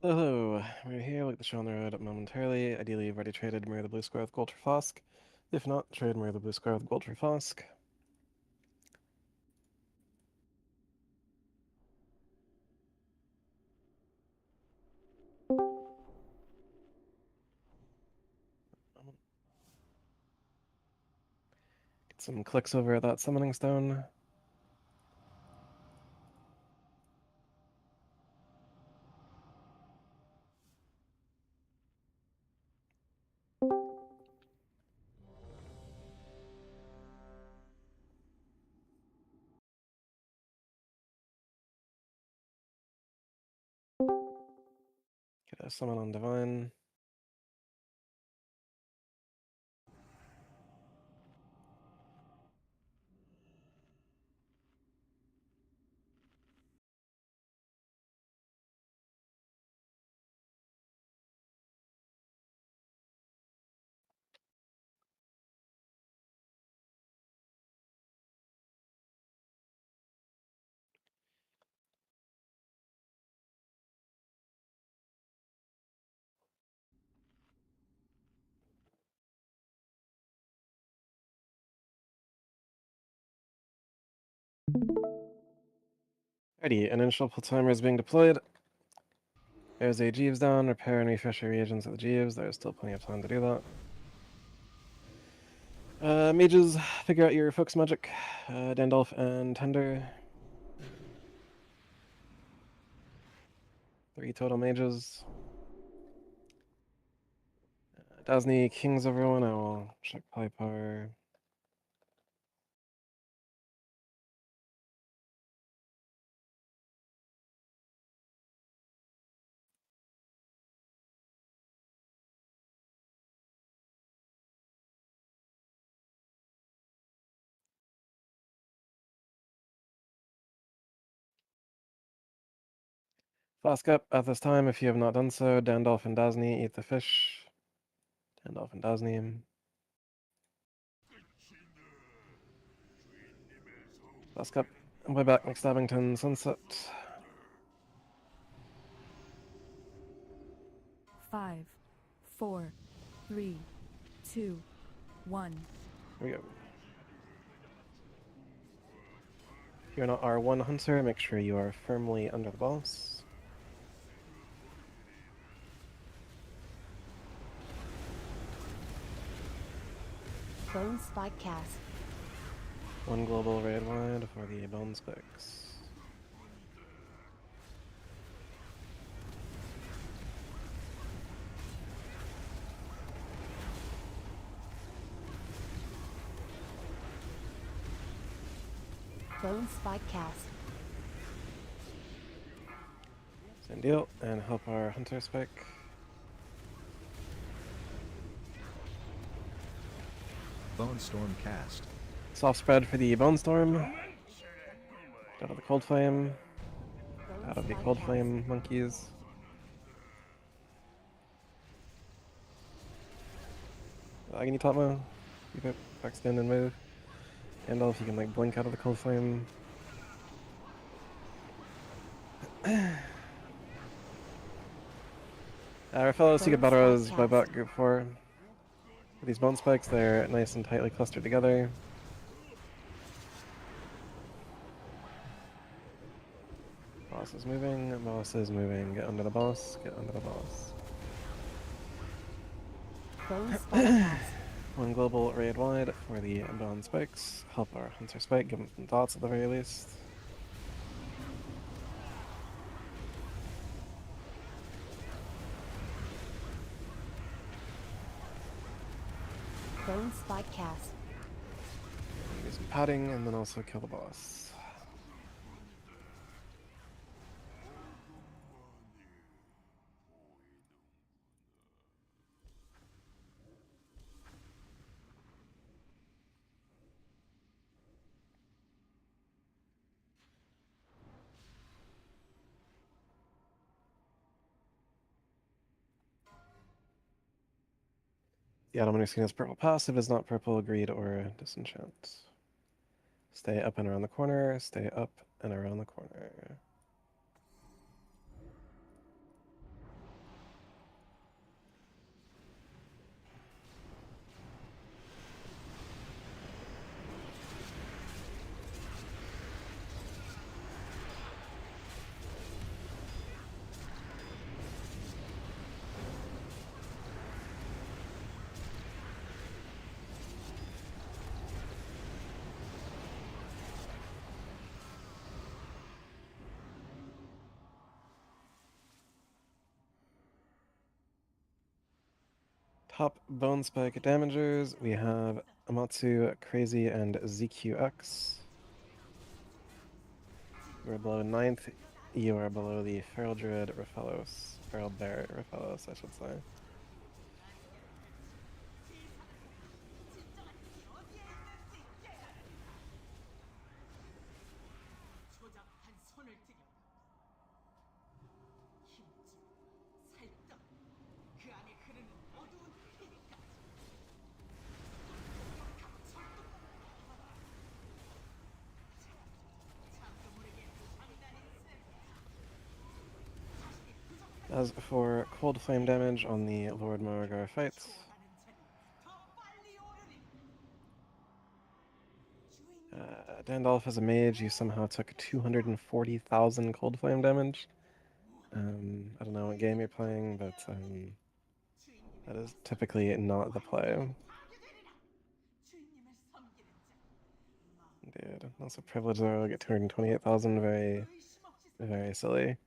Hello, we're here, like the show on the road momentarily. Ideally, you've already traded Mirror the Blue Square with gold for Fosk. If not, trade Mirror the Blue Square with gold for Fosk. Get some clicks over at that summoning stone. Get a summon on Divine. Alrighty, an initial pull timer is being deployed. There's a Jeeves down, repair and refresh your reagents at the Jeeves. There's still plenty of time to do that. Mages, figure out your focus magic. Dandolf and Tender. 3 total mages. Dasni, Kings everyone. I will check play power. Flask up at this time if you have not done so. Dandolf and Dasni, eat the fish. Dandolf and Dasni. Flask up and way back next Abington Sunset. 5, 4, 3, 2, 1. Here we go. If you're not R1 Hunter, make sure you are firmly under the boss. Bone Spike cast. 1 global raid wide for the bone spikes. Bone Spike cast. Same deal, and help our Hunter spike. Bone Storm cast. Soft spread for the Bone Storm. Out of the Cold Flame. Bone Out of the Spike Cold cast. Flame monkeys. Agony Topmo. Keep it, back stand and move. And if you can like blink out of the Cold Flame. Our fellow Secret Batteros by back group 4. For these bone spikes, they're nice and tightly clustered together. Boss is moving, boss is moving. Get under the boss, get under the boss. Bone Spike cast. 1 global raid wide for the bone spikes. Help our Hunter spike, give him some dots at the very least. Bone Spike cast. Do some padding and then also kill the boss. The item on your screen is purple passive, is not purple, greed, or disenchant. Stay up and around the corner, stay up and around the corner. top bone spike damagers, we have Amatsu, Crazy, and ZQX. We're below 9th. You are below the Feral Druid Raphalos. Feral Bear Raphalos, I should say. As for cold flame damage on the Lord Moragar fight, Dandolf as a mage, you somehow took 240,000 cold flame damage. I don't know what game you're playing, but that is typically not the play. Dude, that's a privilege though. Get 228,000, very, very silly.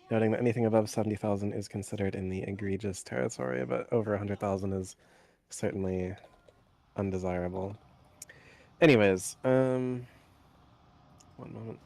Noting that anything above 70,000 is considered in the egregious territory, but over 100,000 is certainly undesirable. Anyways, one moment.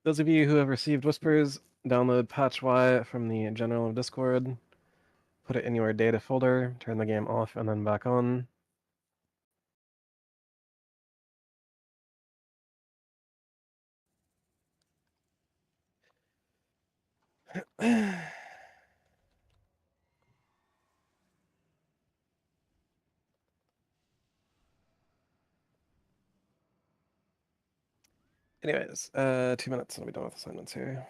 Those of you who have received Whispers, download patch Y from the general of Discord, put it in your data folder, turn the game off and then back on. Anyways, 2 minutes and I'll be done with assignments here.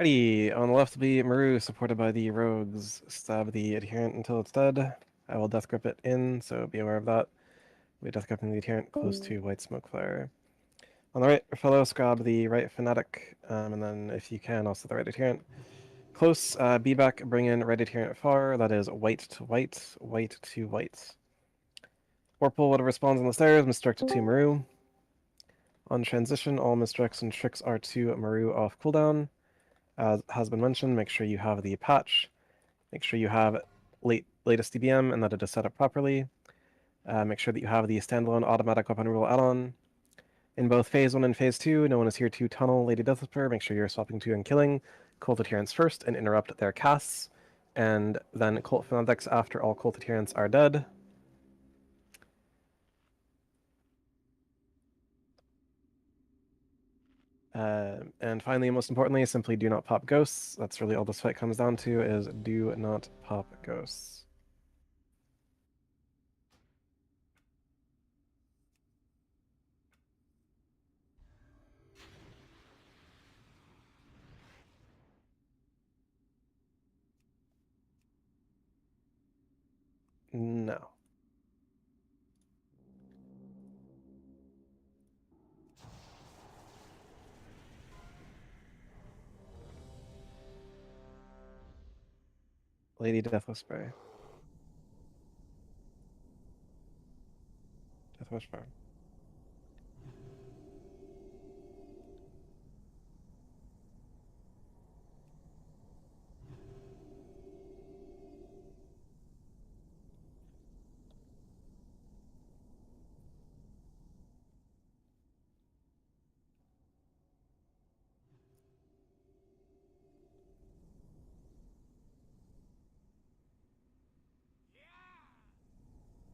Alrighty, on the left will be Maru, supported by the rogues. Stab the adherent until it's dead. I will death grip it in, so be aware of that. We death gripping the adherent close to white smoke flare. On the right, fellow, grab the right fanatic, and then if you can, also the right adherent. Close, be back, bring in right adherent far, that is white to white, white to white. Orpal, whatever spawns on the stairs, misdirect it to Maru. On transition, all misdirects and tricks are to Maru off cooldown. As has been mentioned, make sure you have the patch. Make sure you have latest DBM and that it is set up properly. Make sure that you have the standalone automatic weapon rule add-on. In both Phase 1 and Phase 2, no one is here to tunnel Lady Death Whisperer. Make sure you're swapping to and killing cult adherents first and interrupt their casts. And then cult fanatics after all cult adherents are dead. And finally, most importantly, simply do not pop ghosts. That's really all this fight comes down to, is do not pop ghosts. No. Lady Death Whisperer. push for.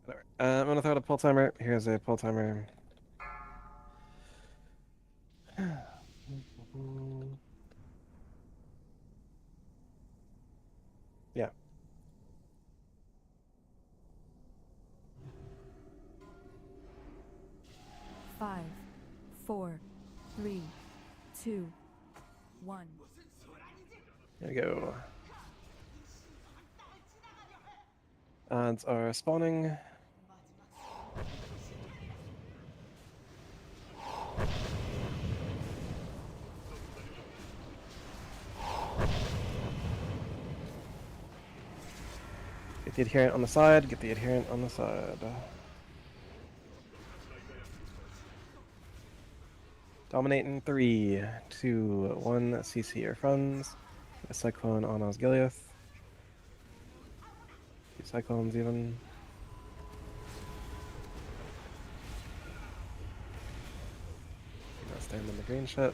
Whatever. I'm gonna throw out a pull timer. Here's a pull timer. Yeah. Five, four, three, two, one. There we go. Odds are spawning. Get the adherent on the side, get the adherent on the side. Dominate in 3, 2, 1, CC your friends. A cyclone on Osgiliath. 2 cyclones even. Not stand in the green shit.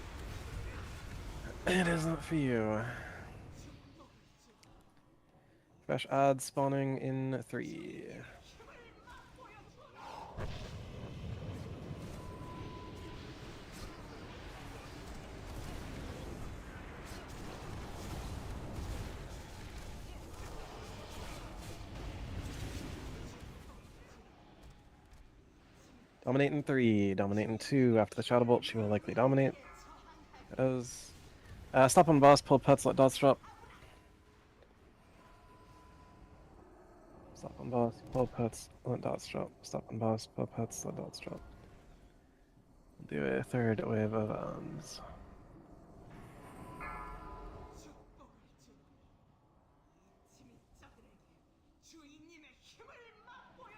It is not for you. Fresh odds spawning in 3. Dominate in 3, dominate in 2. After the Shadow Bolt, she will likely dominate. It is. Stop on boss, pull pets, let dots drop. Stop on boss, pull pets, let dots drop. Stop on boss, pull pets, let dots drop. We'll do a third wave of arms.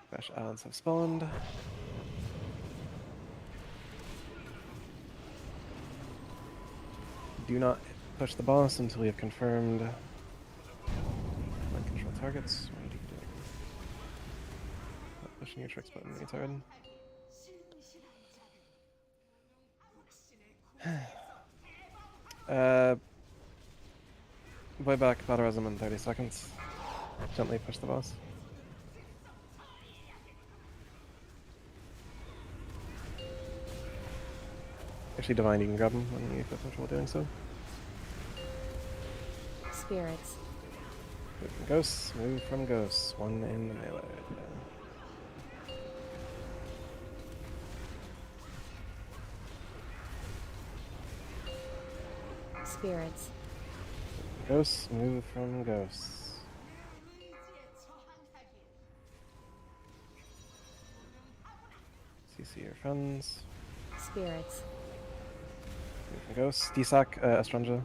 Fresh odds have spawned. Do not push the boss until we have confirmed mind-control targets. What are you doing? Not pushing your tricks button, retard. Way back, battle resume in 30 seconds. Gently push the boss. Actually, Divine, you can grab him when you feel comfortable doing so. Spirits. Move from ghosts, move from ghosts. 1 in the melee. Spirits. Ghosts, move from ghosts. CC your friends. Spirits. Move from ghosts. DSAC, Estranja.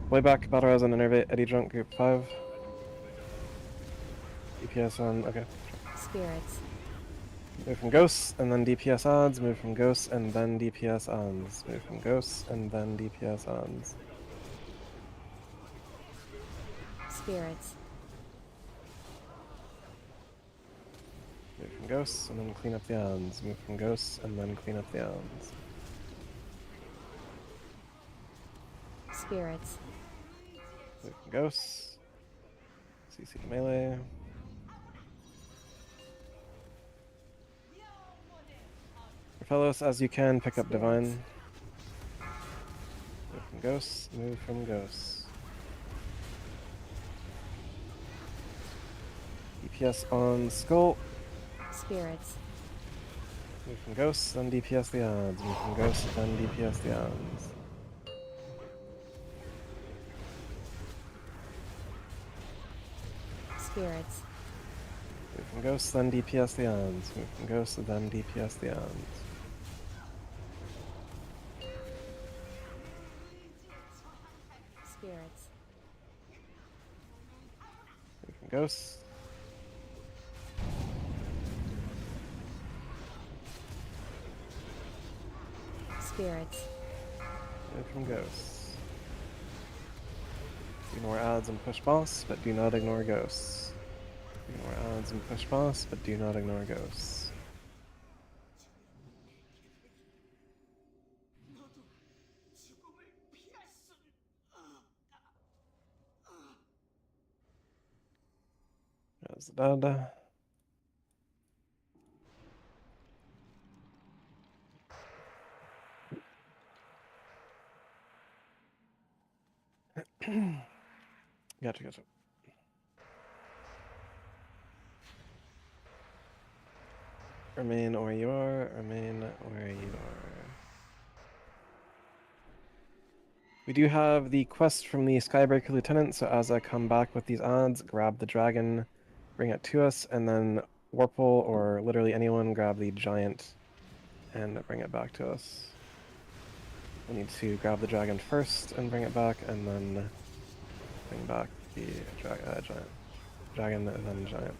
Way back, Battle Res and Innervate, Eddie Drunk, Group 5. DPS on, okay. Spirits. Move from ghosts, and then DPS odds. Move from ghosts, and then DPS odds. Move from ghosts, and then DPS odds. Spirits. Move from ghosts, and then clean up the odds. Move from ghosts, and then clean up the odds. Spirits. Move from ghosts. CC to melee. Fellows, as you can, pick up Divine. Move from ghosts, move from ghosts. DPS on Skull. Spirits. Move from ghosts, then DPS the odds. Move from ghosts, then DPS the odds. Spirits. Move from ghosts, then DPS the odds. Move from ghosts, then DPS the odds. Spirits. Move from ghosts. spirits, And from ghosts. Ignore odds and push boss, but do not ignore ghosts. Ignore odds and push boss, but do not ignore ghosts. That's dead. Gotcha. Remain where you are, remain where you are. We do have the quest from the Skybreaker Lieutenant, so as I come back with these odds, grab the dragon, bring it to us, and then Warple, or literally anyone, grab the giant and bring it back to us. We need to grab the dragon first and bring it back, and then bring back the giant. Dragon, and then giant.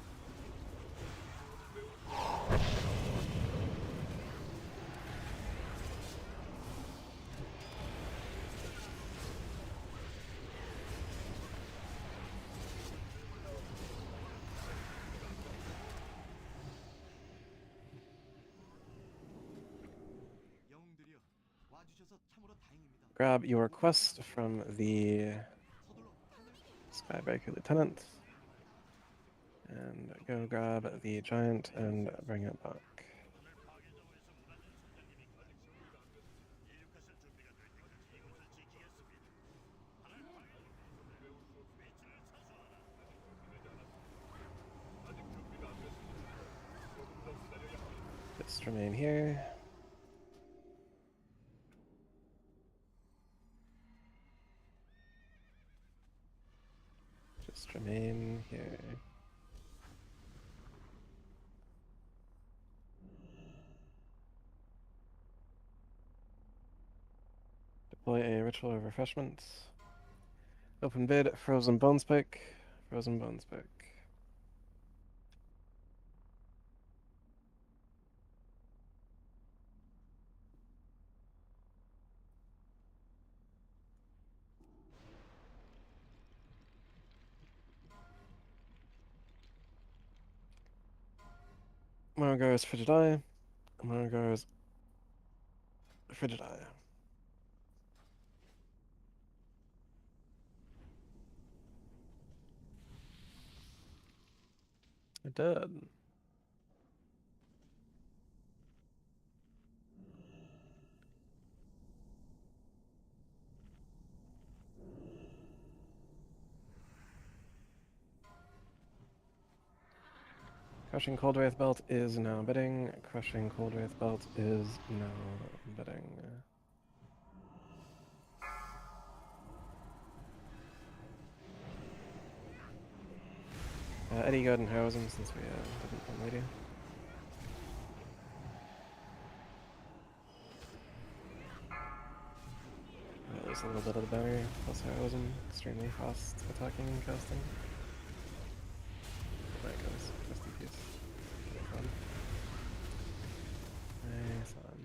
Grab your quest from the Skybreaker Lieutenant, and go grab the giant and bring it back. Just remain here. Just remain here. Deploy a ritual of refreshment. Open bid, frozen bone spike. Frozen bone spike. Margar's Frigideye. Margar's Frigideye. I did. Crushing Cold Wraith Belt is now bidding. Crushing Cold Wraith Belt is now bidding. Eddie, go ahead and house him since we didn't come lady. At least a little bit of the banner, plus heroism, extremely fast attacking and casting. There it goes, just in peace. Nice on.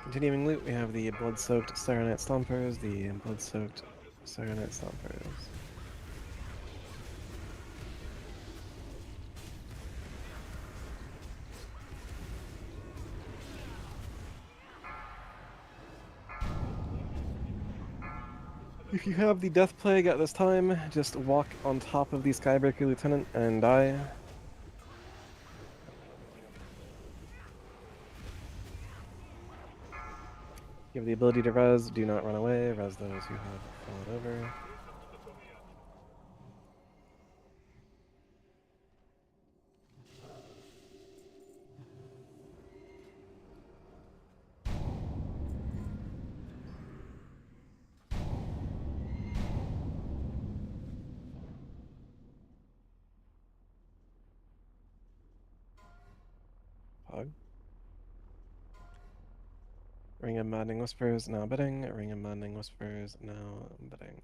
Continuing loot, we have the blood-soaked Sirenite Stompers, the blood-soaked Sirenite Stompers. If you have the Death Plague at this time, just walk on top of the Skybreaker Lieutenant and die. You have the ability to res, do not run away, res those who have fallen over. Pog. Ring of Maddening Whispers now bidding. Ring of Maddening Whispers now bidding.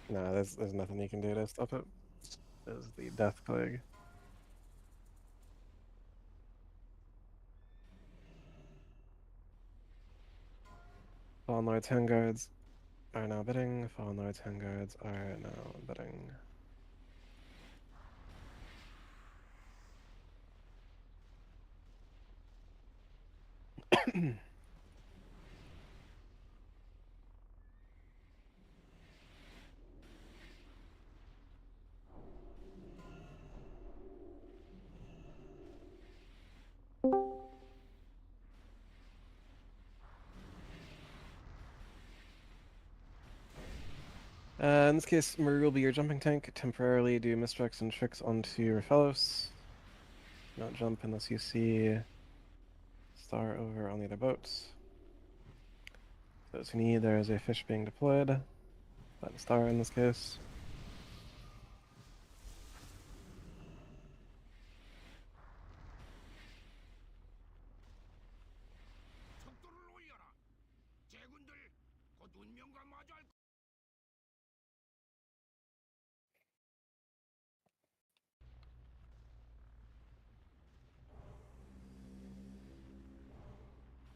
No, there's nothing you can do to stop it. There's the Death Plague. Fallen Lord's Handguards are now bidding. Fallen Lord's Handguards are now bidding. In this case, Maru will be your jumping tank. Temporarily do mistricks and tricks onto your fellows. Not jump unless you see Star over on the other boats. Those who need, there is a fish being deployed. But Star in this case.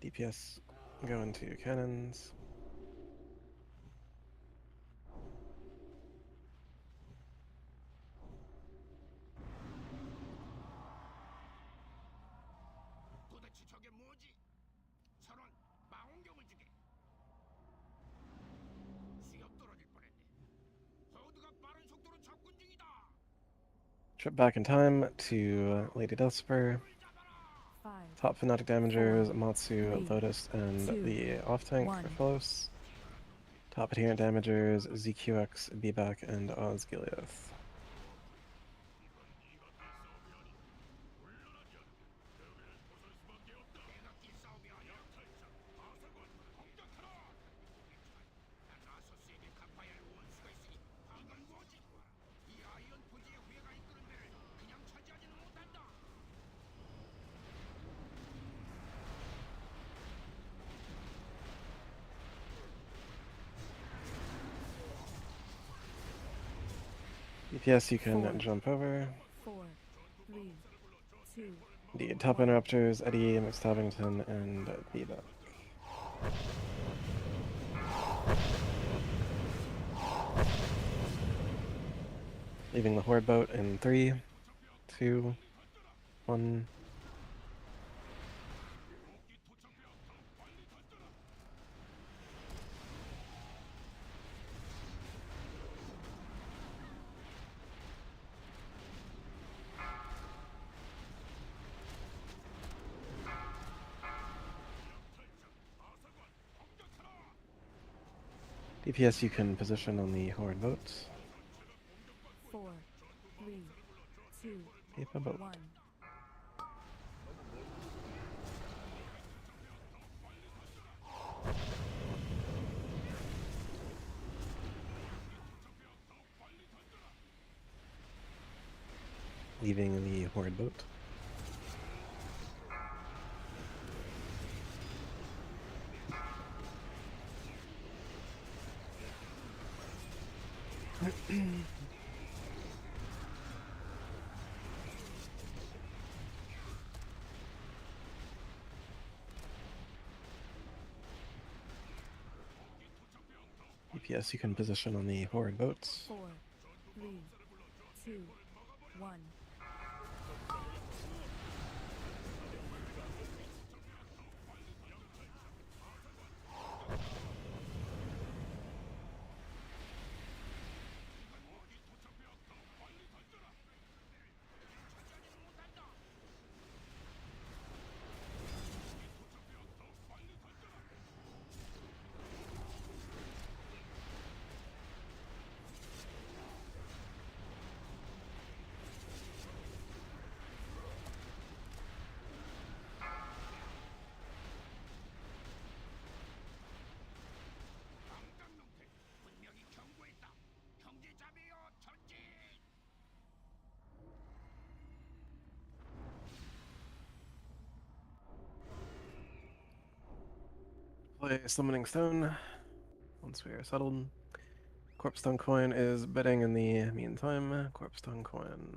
DPS go into cannons. Trip back in time to Lady Deathspur. 5, Top Fnatic Damagers, 4, Matsu, 3, Lotus, and 2, the off tank for 1. Phlos. Top Adherent Damagers, ZQX, Bback, and Osgiliath. DPS you can 4, jump over. 4, 3, 2, The top interrupters, Eddie, McStabbington, and Bback. Leaving the Horde boat in 3, 2, 1. DPS you can position on the Horde boat. 4, 3, 2, Keep a boat. 1. Leaving the Horde boat. DPS you can position on the Horde boats. 4, 3, 2, 1. play Summoning Stone once we are settled. Corpse Stone Coin is bidding in the meantime. Corpse Stone Coin.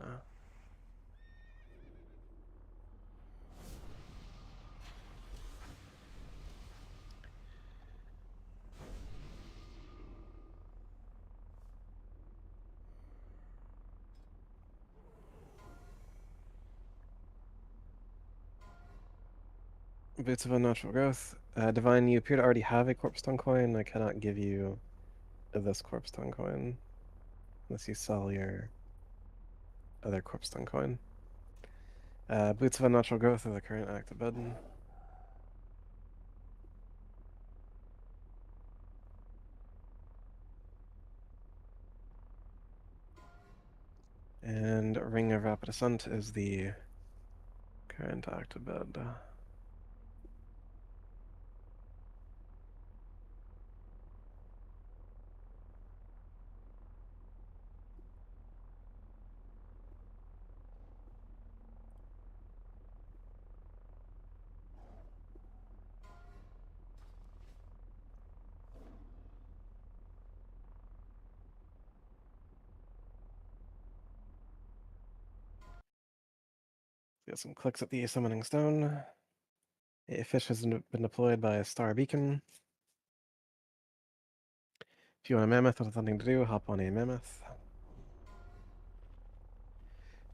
Boots of Unnatural Growth. Divine, you appear to already have a Corpse Stone Coin. I cannot give you this Corpse Stone Coin unless you sell your other Corpse Stone Coin. Boots of Unnatural Growth are the current active bid. And Ring of Rapid Ascent is the current active bid. Get some clicks at the Summoning Stone. A fish has been deployed by a Star Beacon. If you want a Mammoth with nothing to do, hop on a Mammoth.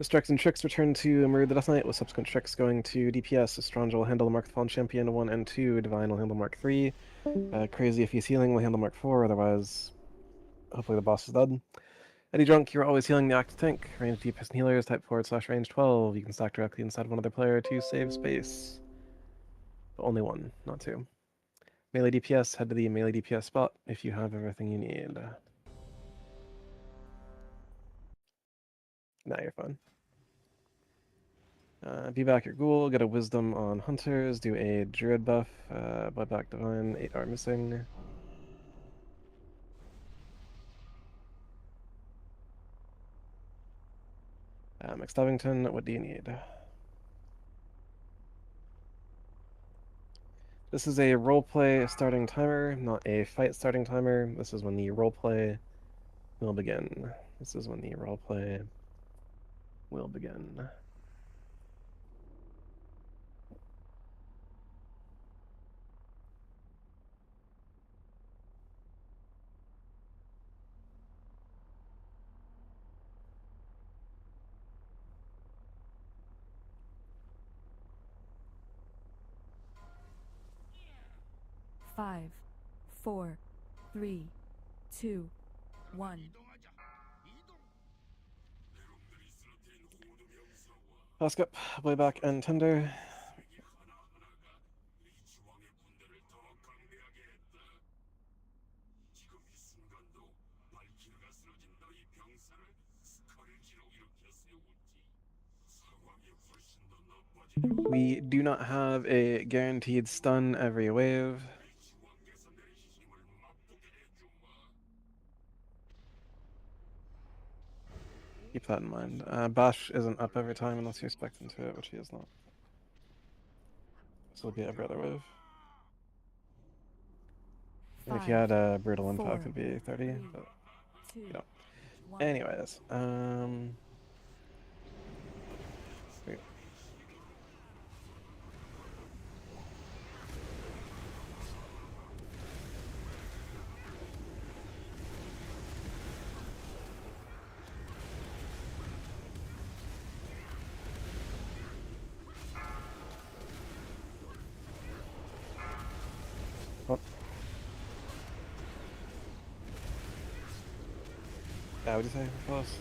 Destructs and Tricks return to Maru the Death Knight, with subsequent tricks going to DPS. Estrange will handle Mark the Fallen Champion 1 and 2. Divine will handle Mark 3. Crazy, if he's healing, will handle Mark 4. Otherwise, hopefully the boss is dead. Eddie Drunk, you're always healing the active tank. Range DPS and healers, type /range 12. You can stack directly inside one other player to save space. But only one, not two. Melee DPS, head to the melee DPS spot if you have everything you need. Now you're fine. Be back your ghoul, get a wisdom on hunters, do a druid buff, Bloodback Divine, 8 are missing. McStubbington, what do you need? This is a roleplay starting timer, not a fight starting timer. This is when the roleplay will begin. This is when the roleplay will begin. Five, four, three, two, one. Husk up, Playback, and Tender. We do not have a guaranteed stun every wave. Keep that in mind. Bash isn't up every time unless you're spec'd into it, which he is not. This will be every other wave. And if you had a Brutal Impact, it would be 30, but you don't. Anyways, wait. Oh. Yeah, what do you say? Close.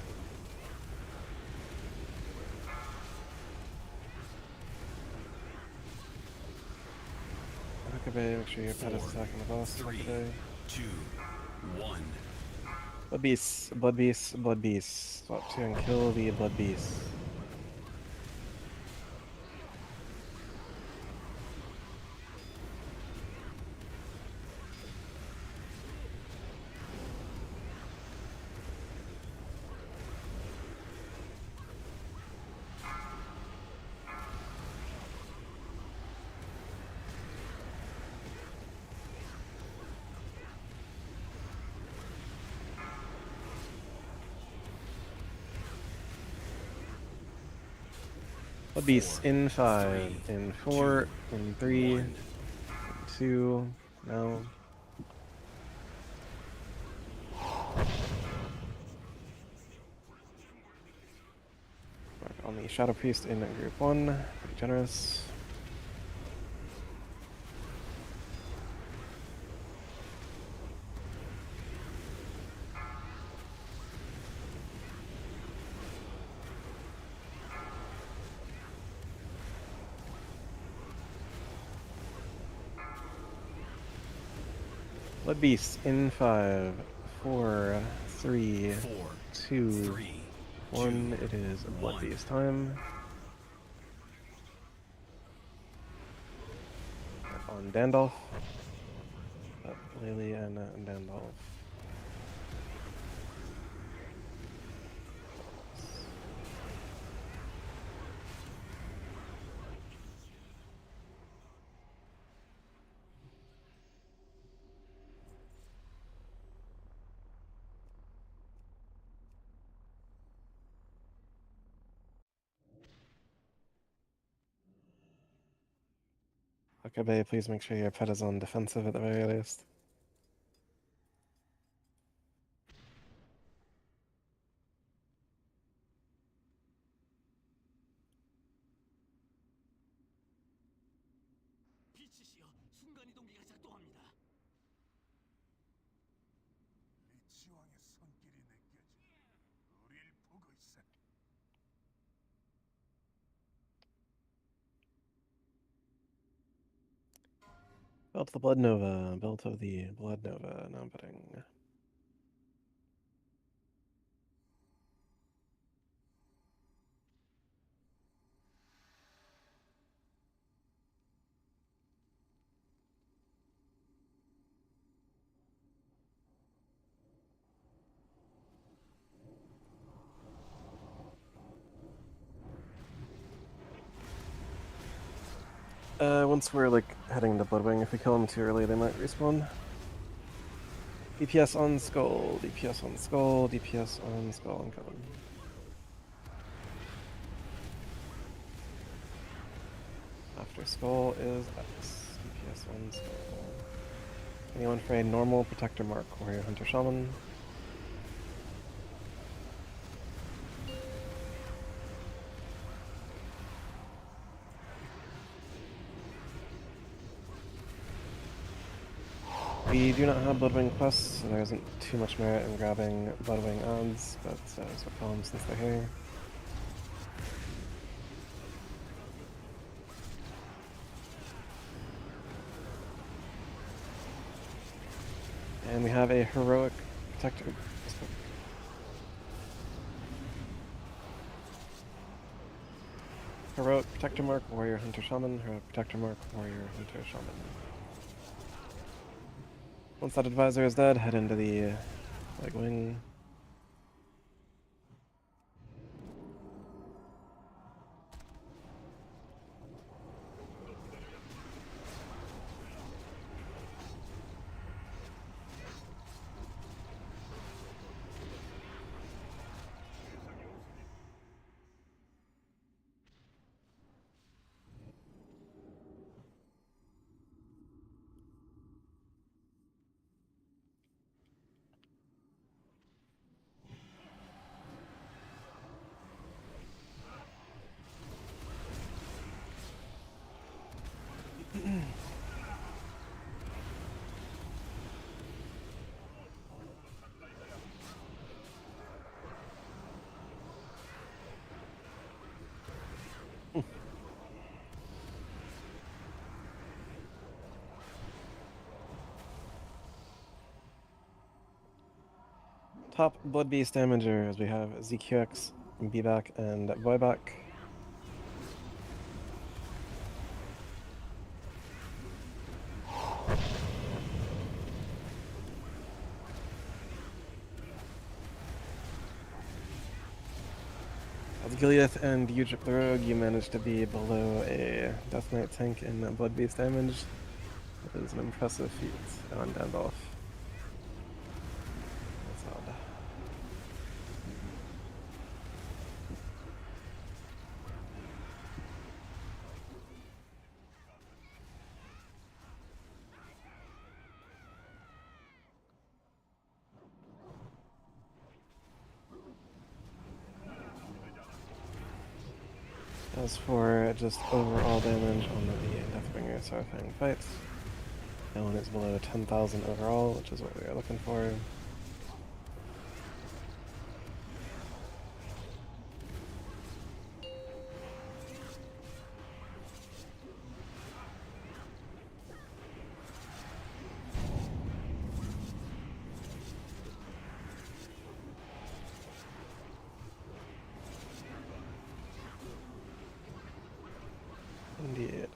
Huckabay, make sure your pet is attacking the boss. 3, Huckabay. 2, 1. Blood beasts, blood beasts, blood beasts. Swap 2 and kill the blood beasts. Blood Beast in 5, in 4, in 3, in 2, no. Mark on the Shadow Priest in group 1, pretty generous. Blood Beast in 5, 4, 3, 2, 1. It is Blood Beast time. On Dandolf. Lily and Dandolf. Okay, please make sure your pet is on defensive at the very least. 빛이시여, 순간이동기가 작동합니다. 리치왕의 손길이 느껴져. 우릴 보고 있어. Built the Blood Nova, built of the Blood Nova, now betting. Once we're like heading to Bloodwing, if we kill them too early, they might respawn. DPS on Skull, DPS on Skull, DPS on Skull, and coming. After Skull is X. DPS on Skull. Anyone for a normal Protector Mark, Warrior, Hunter, Shaman? We do not have Bloodwing quests, so there isn't too much merit in grabbing Bloodwing odds, but so kill them since they're here. And we have a heroic protector. Heroic Protector Mark, Warrior, Hunter, Shaman. Heroic Protector Mark, Warrior, Hunter, Shaman. Once that advisor is dead, head into the leg wing. Top Blood Beast damagers, we have ZQX, BBack, and Voyback. As Gileath and Ujip the Rogue, you managed to be below a Death Knight tank in Blood Beast damage. That is an impressive feat on Dandolf. That's odd. As for just overall damage on the Deathbringer Starfang fights, that one is below 10,000 overall, which is what we are looking for. Indeed.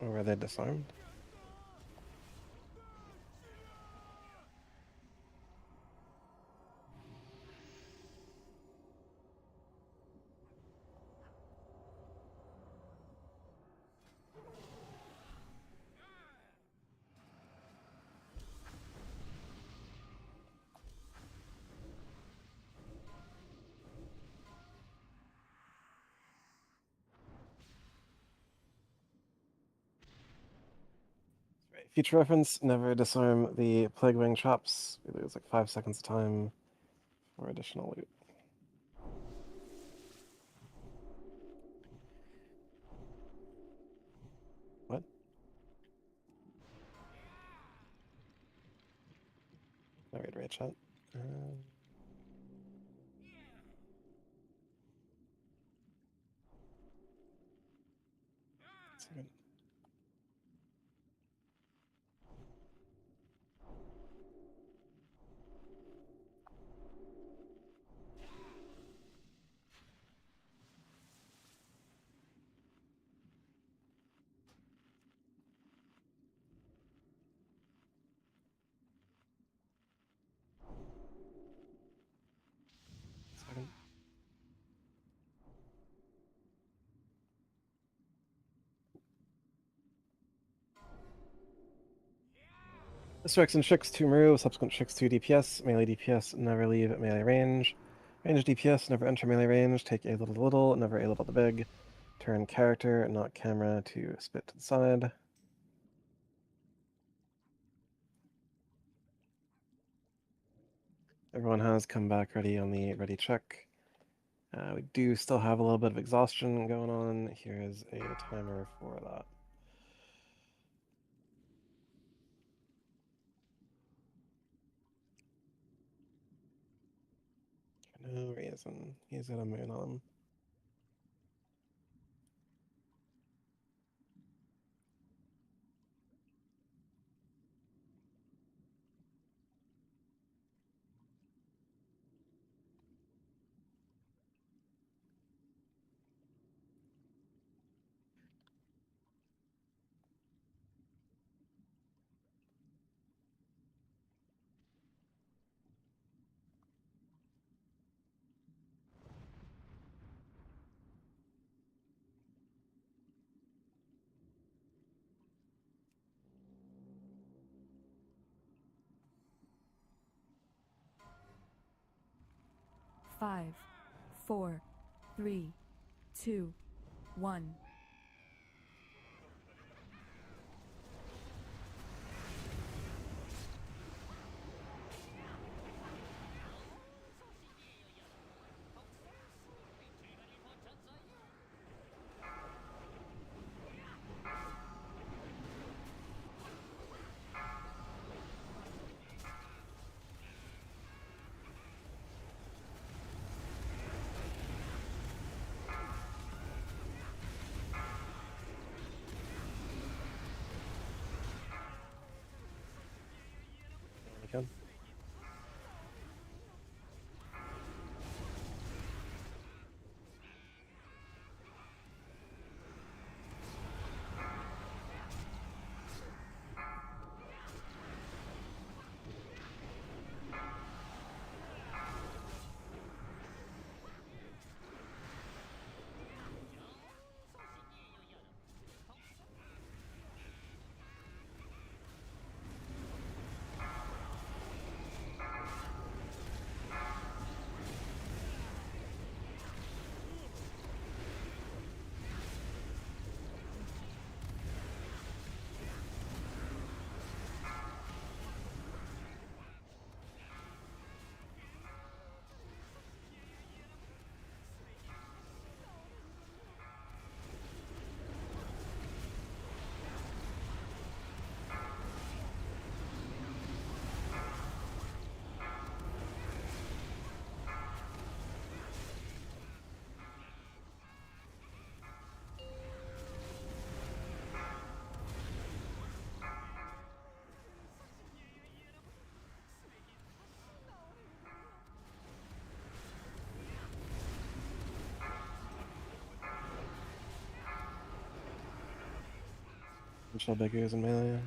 Or were they disarmed? Future reference, never disarm the Plague Wing Chops. We lose like 5 seconds of time for additional loot. What? No, raid chat. Second. Second. This works in Shix 2 Maru, subsequent Shix 2 DPS. Melee DPS, never leave melee range. Range DPS, never enter melee range. Take a little to little, never a little to big. Turn character, not camera, to spit to the side. Everyone has come back ready on the ready check. We do still have a little bit of exhaustion going on. Here is a timer for that. For no reason. He's got a moon on him. Five, 4, 3, 2, 1. Shell beggars in melee.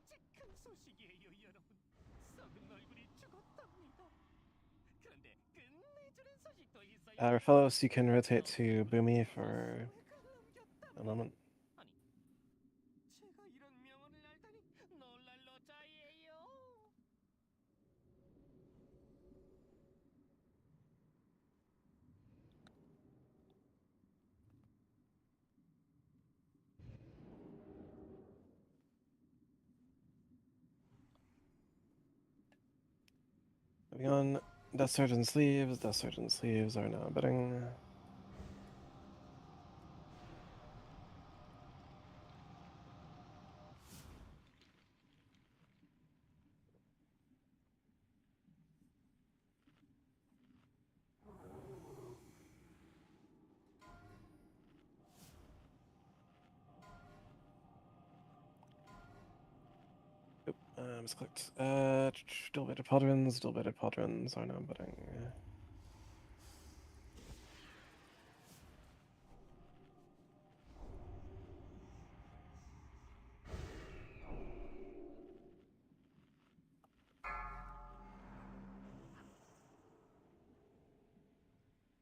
끔찍한 소식이에요, 여러분. 썩은 얼굴이 죽었답니다. 그런데 끝내주는 소식도 있어요. Raphaelos, you can rotate to Boomy for a moment. 아니, 제가 이런 명언을 알다니 놀랄 노자이에요. Moving on, Death Surgeon sleeves. Death Surgeon sleeves are now bidding. Oop, misclicked. Dual-bladed pauldrons. Dual-bladed pauldrons are now bidding.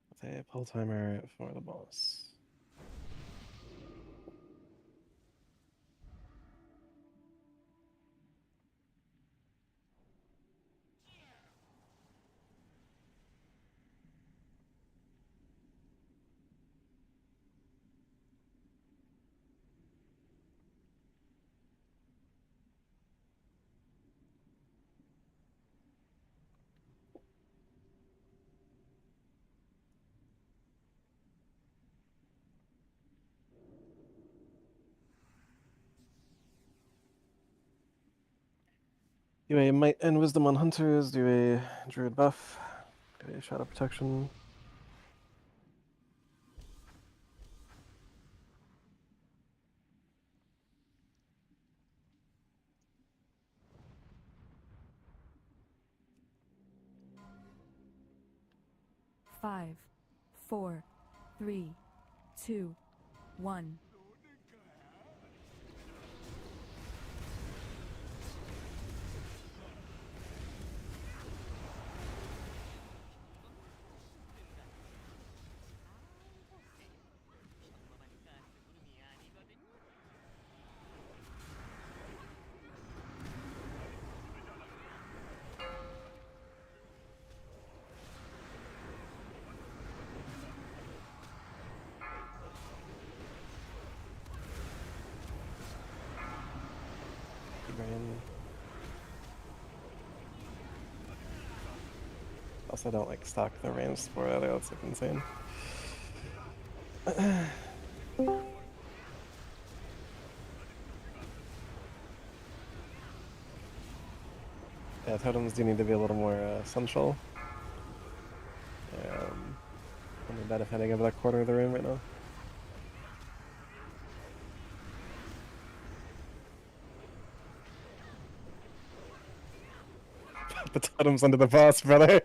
With a pull timer for the boss. Do a Might and Wisdom on Hunters, do a Druid buff, do a Shadow Protection. Five, four, three, two, one. Also, don't like stock the ranged spore either. That's like insane. Yeah, totems do need to be a little more central. I'm bad if heading over that quarter of the room right now. Put the totems under the boss, brother.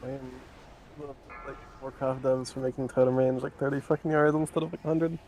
I am like Warcraft devs for making totem range like 30 fucking yards instead of like 100.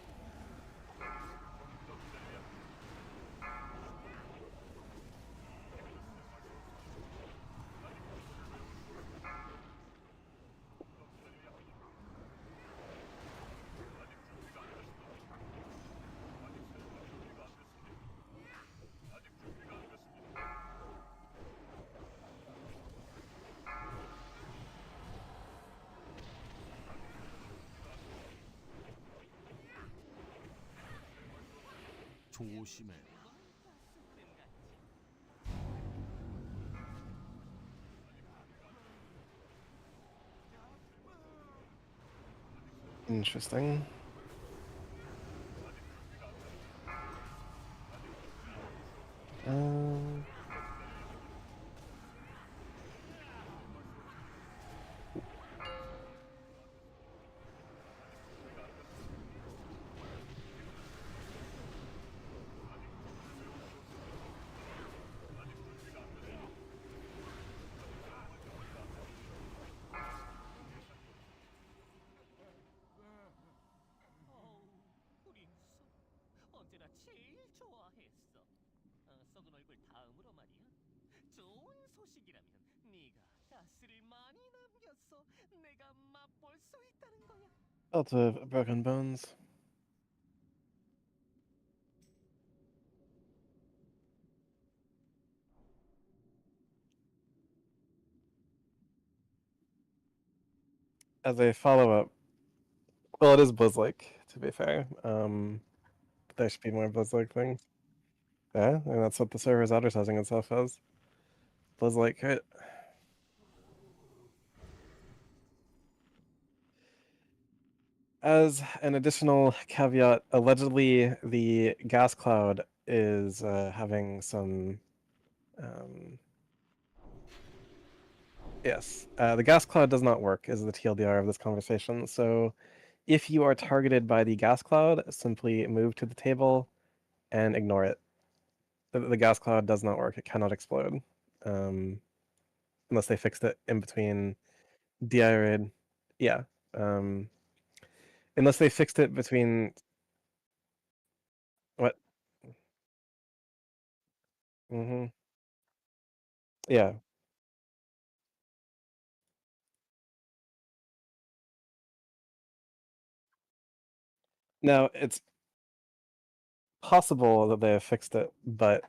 조심해. Interesting. Um, 우리 언제나 제일 좋아했어. 썩은 얼굴 다음으로 말이야. 좋은 소식이라면 네가 가스를 많이 남겼어. 내가 맛볼 수 있다는 거야. Lots of broken bones. As a follow-up, well, it is Blizz-like, to be fair. There should be more Blizz-like things. Yeah, and that's what the server is advertising itself as. Blizz-like, right? As an additional caveat, allegedly the gas cloud is having some. Yes, the gas cloud does not work, is the TLDR of this conversation. So, if you are targeted by the gas cloud, simply move to the table and ignore it. The gas cloud does not work; it cannot explode, unless they fixed it in between DI. Yeah, um, unless they fixed it between what? Mm-hmm. Yeah. Now it's possible that they have fixed it, but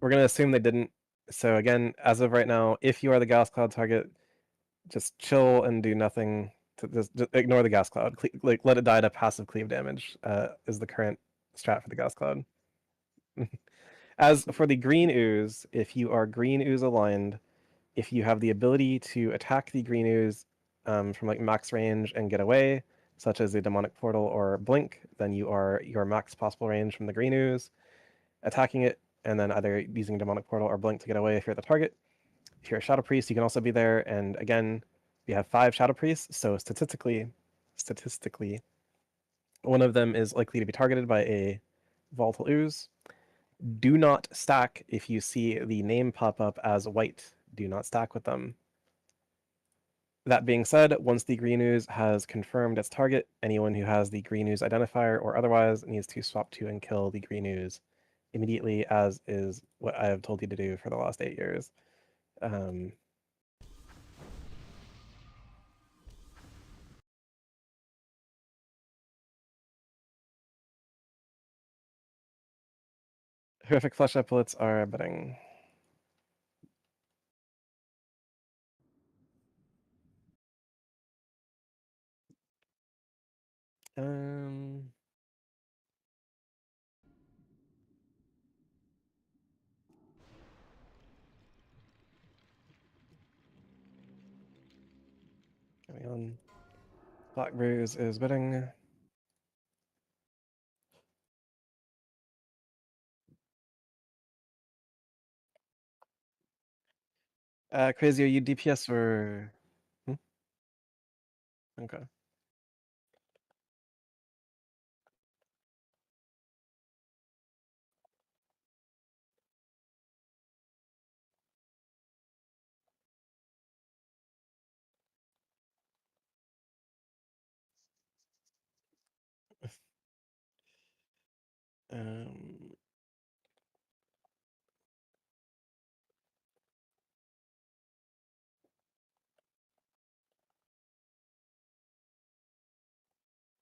we're gonna assume they didn't. So again, as of right now, if you are the gas cloud target, just chill and do nothing. To just ignore the gas cloud. Like let it die to passive cleave damage. Is the current strat for the gas cloud. As for the green ooze, if you are green ooze aligned, if you have the ability to attack the green ooze from like max range and get away, such as a demonic portal or blink, then you are your max possible range from the green ooze, attacking it, and then either using demonic portal or blink to get away if you're the target. If you're a shadow priest, you can also be there. And again, we have 5 shadow priests, so statistically, one of them is likely to be targeted by a volatile ooze. Do not stack if you see the name pop up as white. Do not stack with them. That being said, once the green ooze has confirmed its target, anyone who has the green ooze identifier or otherwise needs to swap to and kill the green ooze immediately, as is what I have told you to do for the last 8 years. Horrific flesh epaulets are bidding. Um, Coming on. Black Bruise is bidding. Crazy, are you DPS or? Hmm? Okay.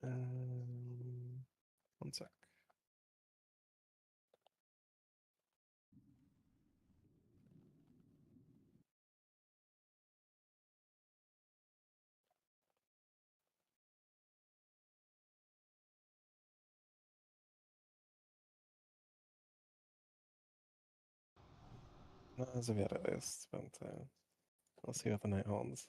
Um, one sec. As of yet, at least, but we'll see what the night holds.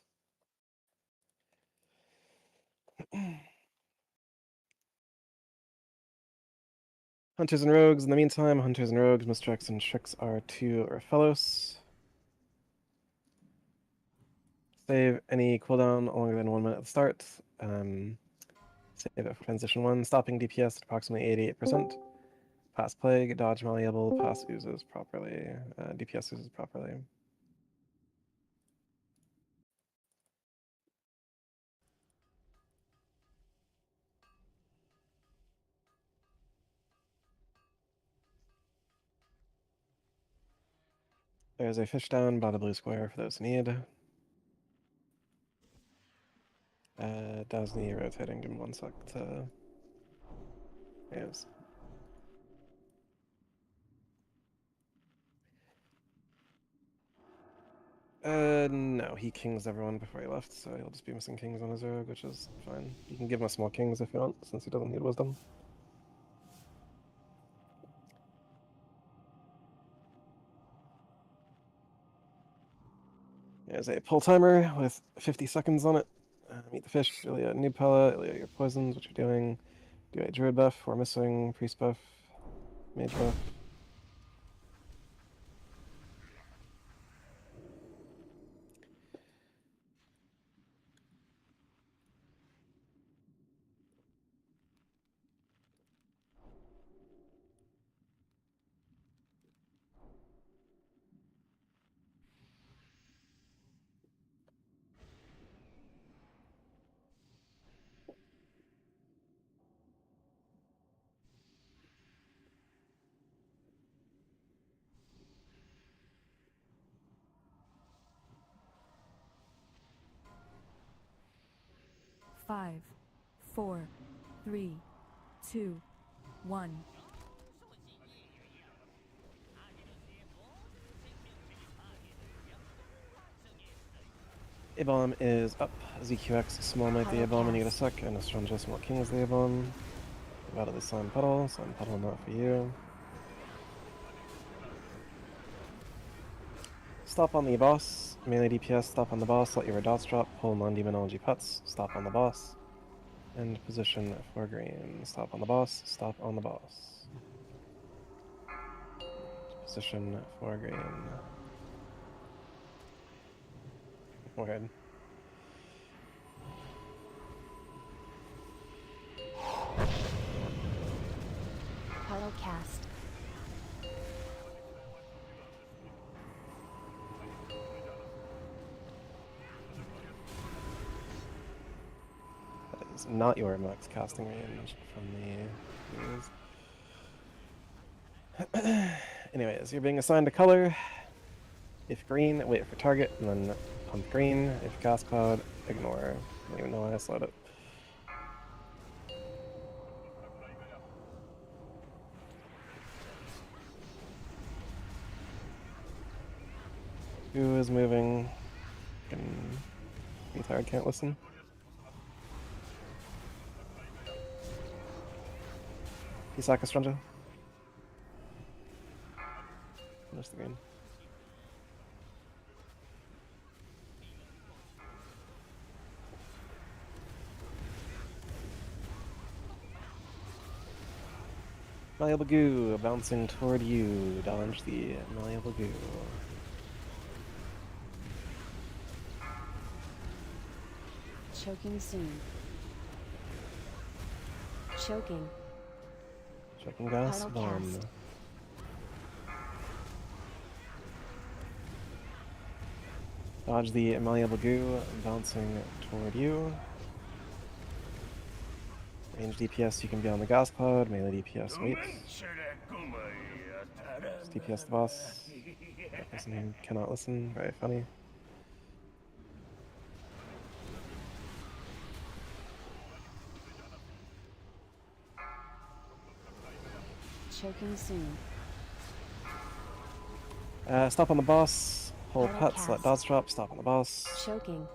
Hunters and Rogues. In the meantime, Hunters and Rogues, Misdirects and Tricks are 2 Orphelos. Save any cooldown longer than 1 minute at the start. Save it for transition 1. Stopping DPS at approximately 88%. Pass Plague, dodge Malleable, pass oozes properly. DPS oozes properly. There's a fish down by the blue square for those who need. Does need rotating. Give me 1 sec to. Yes. No, he kings everyone before he left, so he'll just be missing kings on his rogue, which is fine. You can give him a small kings if you want, since he doesn't need wisdom. There's a pull timer with 50 seconds on it. Meet the fish, Ilya noob pellet, Ilya your poisons, what you're doing. Do a druid buff, we're missing, priest buff, mage buff. Five, 4, 3, 2, 1. A-bomb is up. ZQX, small might the A-bomb, and you get a sec, and a Stranger small king is the A-bomb. Out of the slime puddle not for you. Stop on the boss, melee DPS, stop on the boss, let your dots drop, pull non-demonology pets, stop on the boss. And position for green. Stop on the boss, stop on the boss. Position for green. Weird. Hollow cast. That is not your max casting range from the. Anyways, you're being assigned a color. If green, wait for target, and then pump green. If gas cloud, ignore. I don't even know why I slowed it. Who is moving? Me tired, can't listen. Isaka Stranja. There's the green. Malleable goo bouncing toward you. Dodge the malleable goo. Choking soon. Choking. Checking gas Hollow bomb. cast. Dodge the malleable goo bouncing toward you. Range DPS, you can be on the gas cloud. Melee DPS, wait. Just DPS the boss. That person cannot listen. Very funny. Choking soon. Stop on the boss. Hold Hollow pets, let cast. dots drop. Stop on the boss. Choking.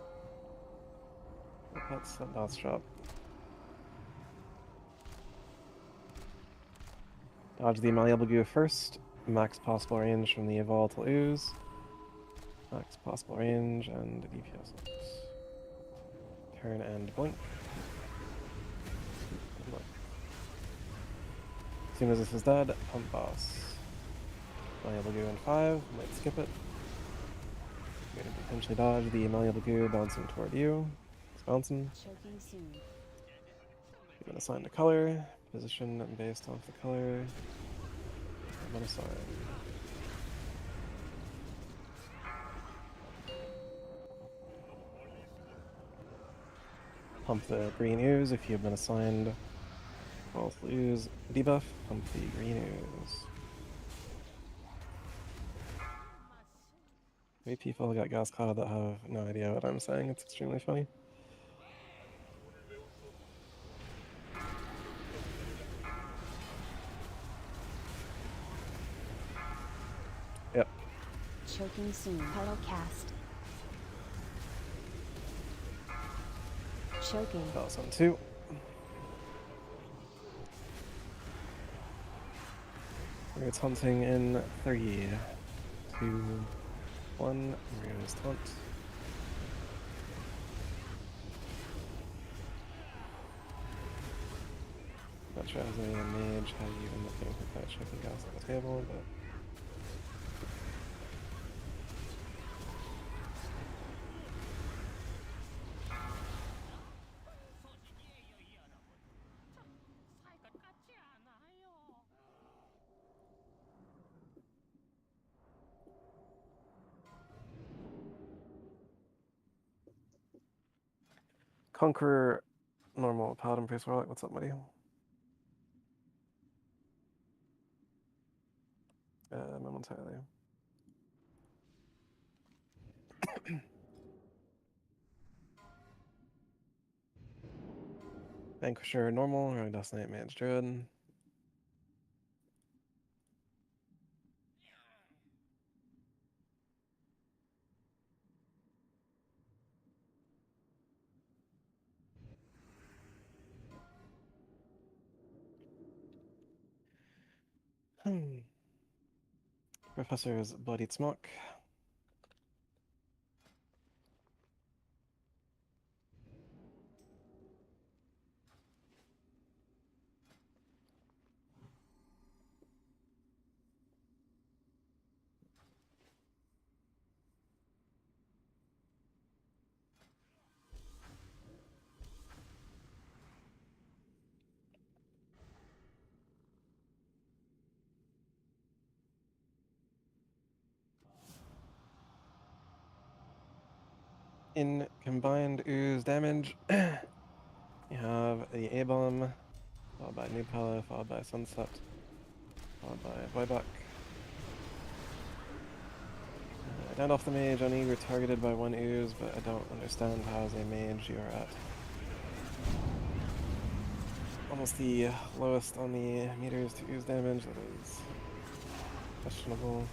Hold pets, let dots drop. Dodge the malleable goo first. max possible range from the volatile ooze. Max possible range and DPS. Turn and blink. Blink. As soon as this is dead, pump boss. Malleable goo in 5, might skip it. I'm gonna potentially dodge the malleable goo bouncing toward you. It's bouncing. Choking soon. You've been assigned a color, position based off the color. I'm gonna assign. Pump the green ooze if you've been assigned false ooze debuff. Pump the green ooze. Maybe people got gas cloud that have no idea what I'm saying. It's extremely funny. Yep. Choking soon. Puddle cast. Choking. Boss on 2. It's hunting in 3, 2, 1. Rio's taunt. Not sure as a mage how you end up getting hit by choking gas on the table, but. 살 것 같지 않아요. Conqueror, normal, paladin, priest, warlock. What's up, buddy? Momentarily. Vanquisher, normal, Rogue Dust Knight, Mage, Druid. Professor's Bloodied Smoke. In combined ooze damage, you have the A-Bomb, followed by New Pala, followed by Sunset, followed by Voidbuck. Down off the mage, on eager targeted by 1 ooze, but I don't understand how as a mage you are at almost the lowest on the meters to ooze damage. That is questionable.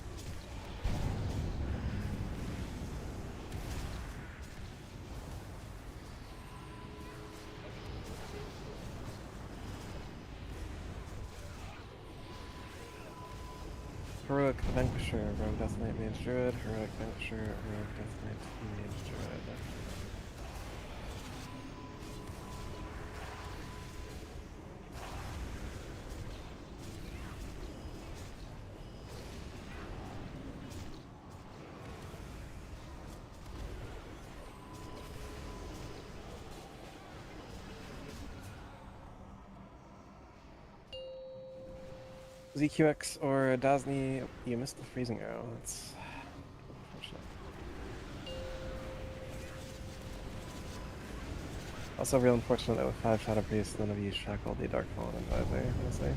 Heroic Vanquisher, Rogue Death Knight, Mage Druid. Heroic Vanquisher, Rogue Death Knight, Mage Druid. ZQX or Dasni, you missed the freezing arrow. That's unfortunate. Also real unfortunate that with 5 Shadow Priests, none of you shackled the Dark Fallen Advisor, honestly.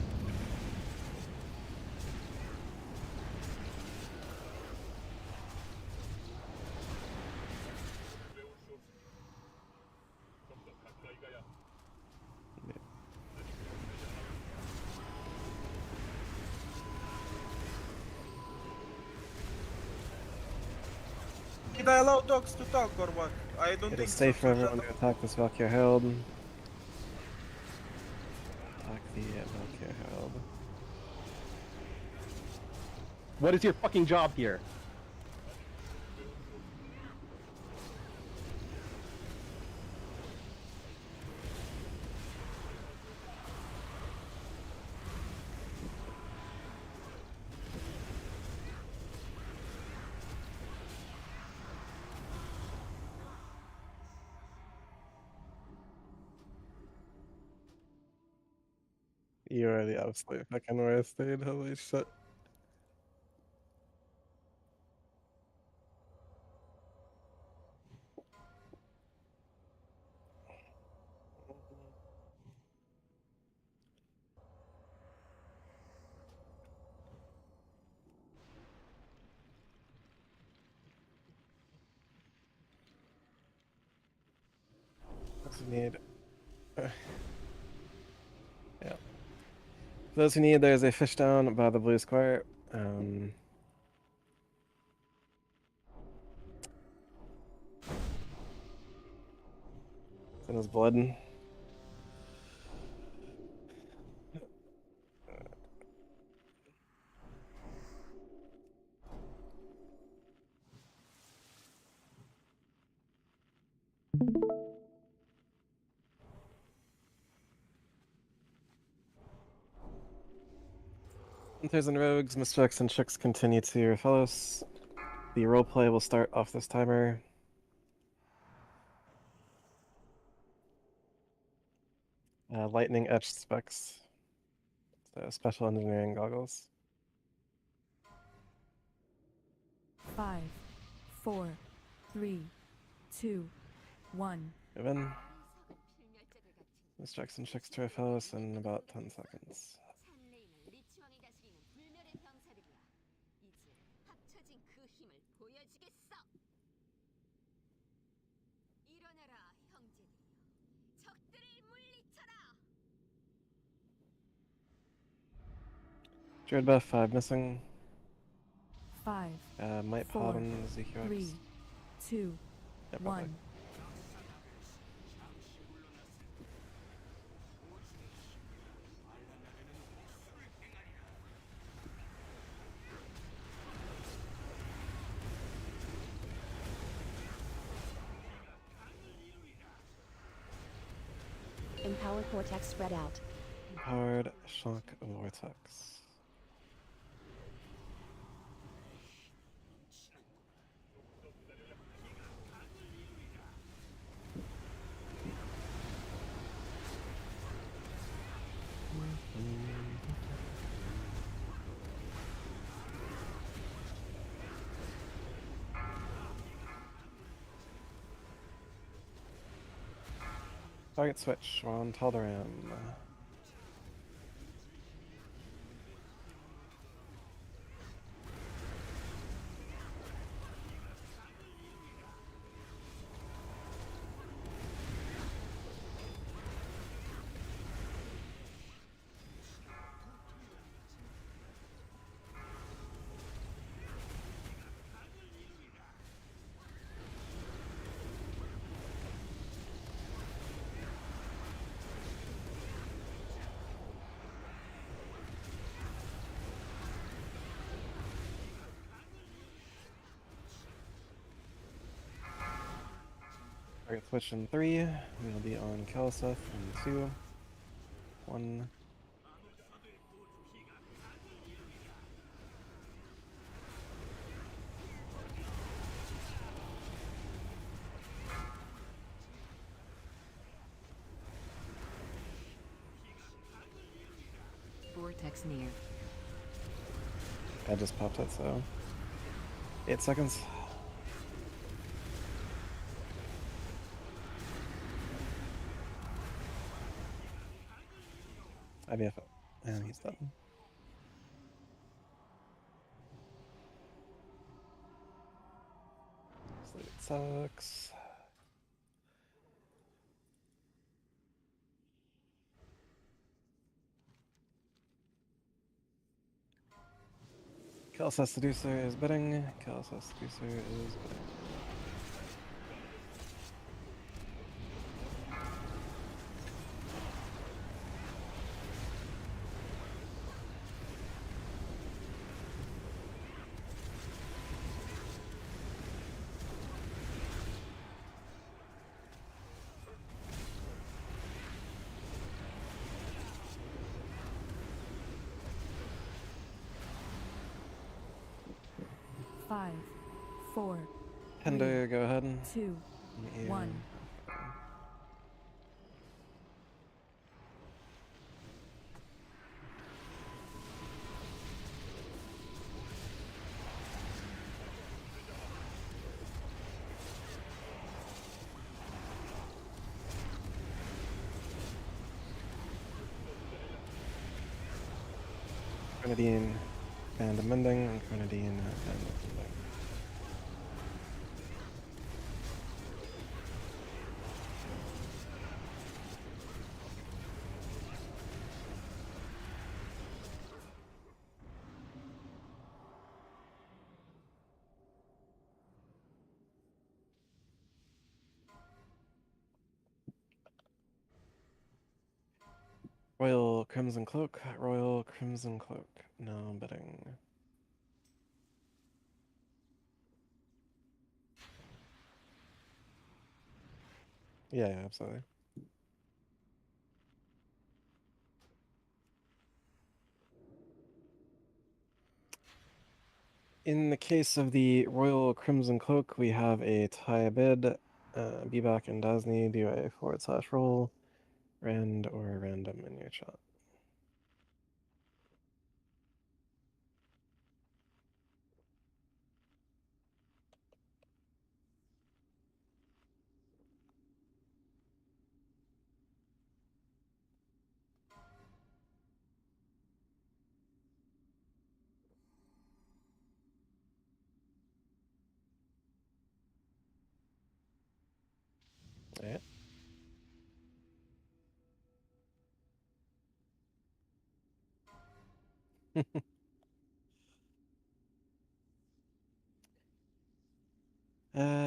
Did I allow dogs to talk or what? I don't It think is safe so. for everyone to attack this Valkyr Herald. Attack the Valkyr Herald. What is your fucking job here? You are the absolute fucking worst, dude. Holy shit. Those who need. Yeah. For those who need, there's a fish down by the blue square. It's in his blood. Hunters and rogues, mischecks and chicks continue to your fellows. The roleplay will start off this timer. Lightning etched specs. So special engineering goggles. 5, 4, 3, 2, 1. Move in. Mischecks and chicks to your fellows in about 10 seconds. 찬레임을 리치왕이 다스리는 불멸의 병사들이야. 이제 합쳐진 그 힘을 보여주겠어. 일어나라, 형제들이여. 적들을 물리쳐라. Druid buff, 5 missing. 5, Might 4, pod on Ezekiel. 3, 2, Yeah, probably. 1. Empowered cortex spread out. Powered shock vortex. Target switch, we're on Tal'Daram. Target switch in 3. We'll be on Kelseth in 2. 1. Vortex near. I just popped it, so 8 seconds. IVF it. And he's done. Sleep it sucks. Kelseth Seducer is bidding. Kelseth Seducer is bidding. 5, 4, Tender, go ahead. 2, Yeah. 1. Grenadine, Band Amending, and Grenadine, Band Amending. Royal Crimson Cloak, Royal Crimson Cloak. No bidding. Yeah, absolutely. In the case of the Royal Crimson Cloak, we have a tie bid. Bebak and Dasni do a / roll, rand or random in your chat. Yeah.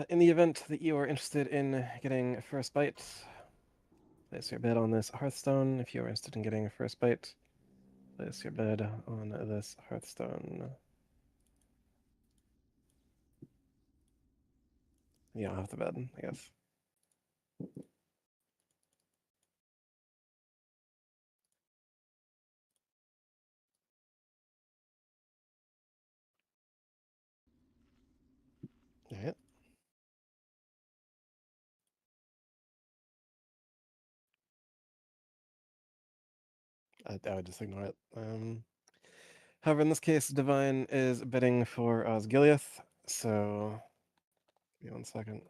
In the event that you are interested in getting first bite, place your bid on this Hearthstone. If you are interested in getting a first bite, place your bid on this Hearthstone. You don't have to bid, I guess. Alright. I would just ignore it. However, in this case, Divine is bidding for Osgiliath, so give me 1 second.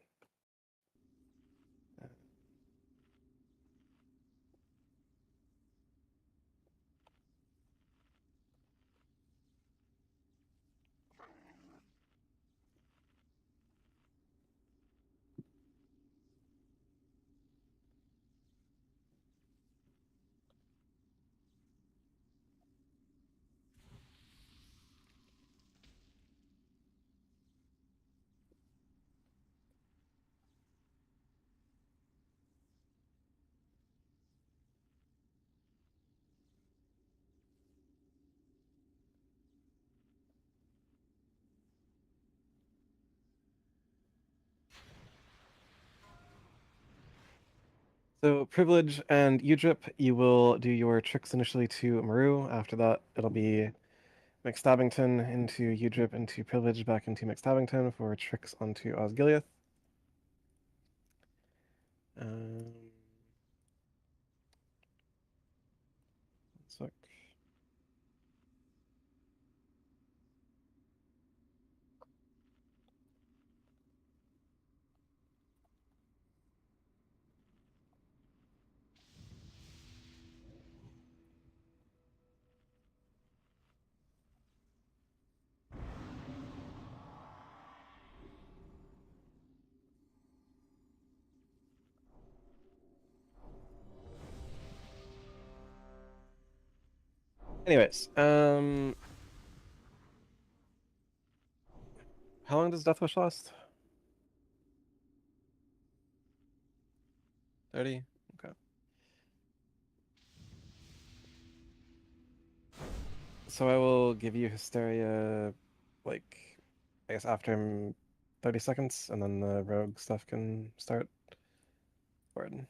So privilege and Udrip, you will do your tricks initially to Maru. After that, it'll be McStabbington into Udrip into privilege back into McStabbington for tricks onto Osgiliath. Um, sec. Anyways, how long does Deathwish last? 30? Okay. So I will give you Hysteria, like, I guess after 30 seconds, and then the rogue stuff can start. Word.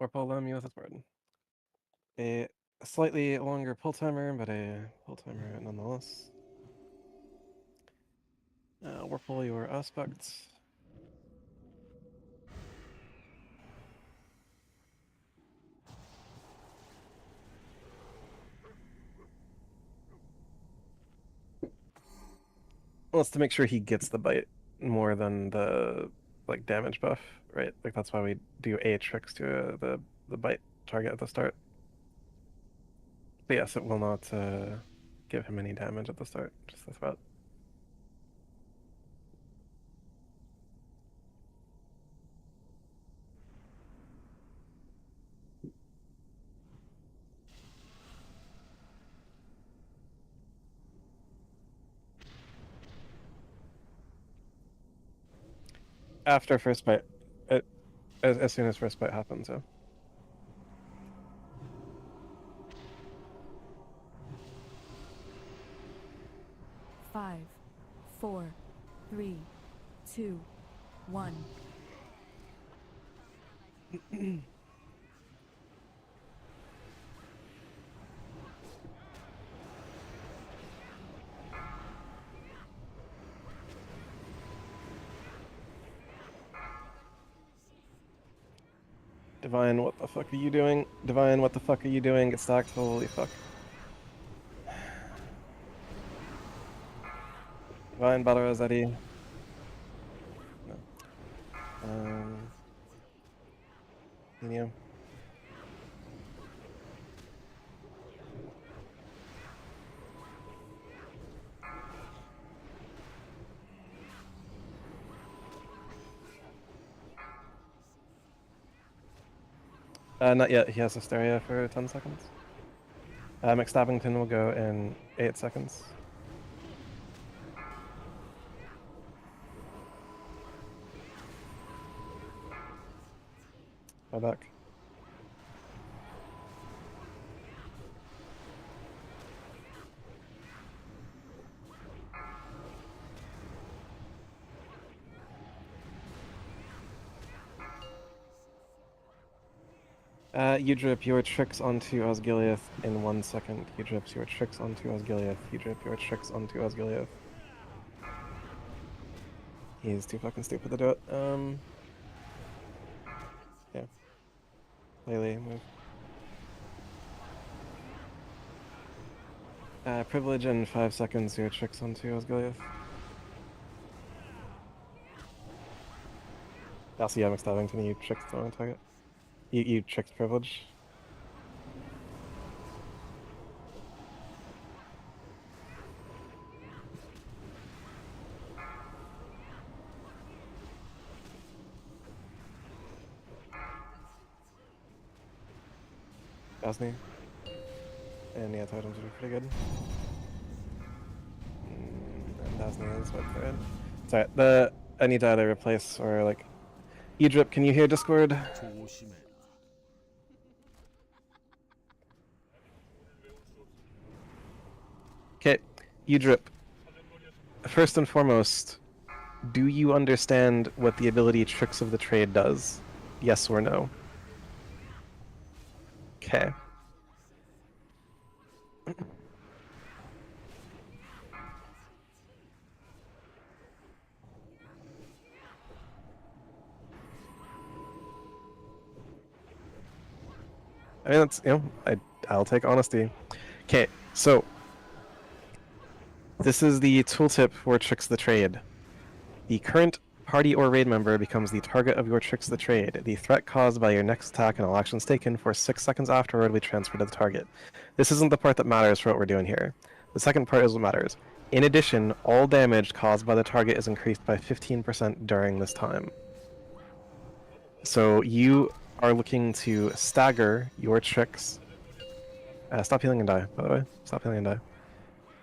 Warpole me with his board. A slightly longer pull timer, but a pull timer nonetheless. Warpole your aspects. Well, it's to make sure he gets the bite more than the like damage buff, right? Like that's why we do a tricks to the bite target at the start. But yes, it will not give him any damage at the start. Just the threat. After first bite, as soon as first bite happens, yeah. Five, 4, 3, 2, 1. Divine, what the fuck are you doing? Divine, what the fuck are you doing? Get stacked, holy fuck. Divine, Battle Rossetti. No. Medium. Not yet. He has Hysteria for 10 seconds. McStabbington will go in 8 seconds. Bye back. You drip your tricks onto Osgiliath in 1 second. You drips your tricks onto Osgiliath. You drip your tricks onto Osgiliath. He's too fucking stupid to do it. Yeah. Lele, move. Privilege in 5 seconds, your tricks onto Osgiliath. Also, yeah, McStabbington, you tricked the wrong target. You tricked privilege. Gasney. And yeah, totems would be pretty good. And Dasney is what thread. Sorry, I need to either replace or like Edrip, can you hear Discord? 조심해라. Okay, Edrip. First and foremost, do you understand what the ability Tricks of the Trade does? Yes or no? Okay. I mean, that's, I'll take honesty. Okay, so this is the tooltip for Tricks the Trade. The current party or raid member becomes the target of your Tricks the Trade. The threat caused by your next attack and all actions taken for 6 seconds afterward will be transferred to the target. This isn't the part that matters for what we're doing here. The second part is what matters. In addition, all damage caused by the target is increased by 15% during this time. So you are looking to stagger your tricks. Stop healing and die, by the way. Stop healing and die.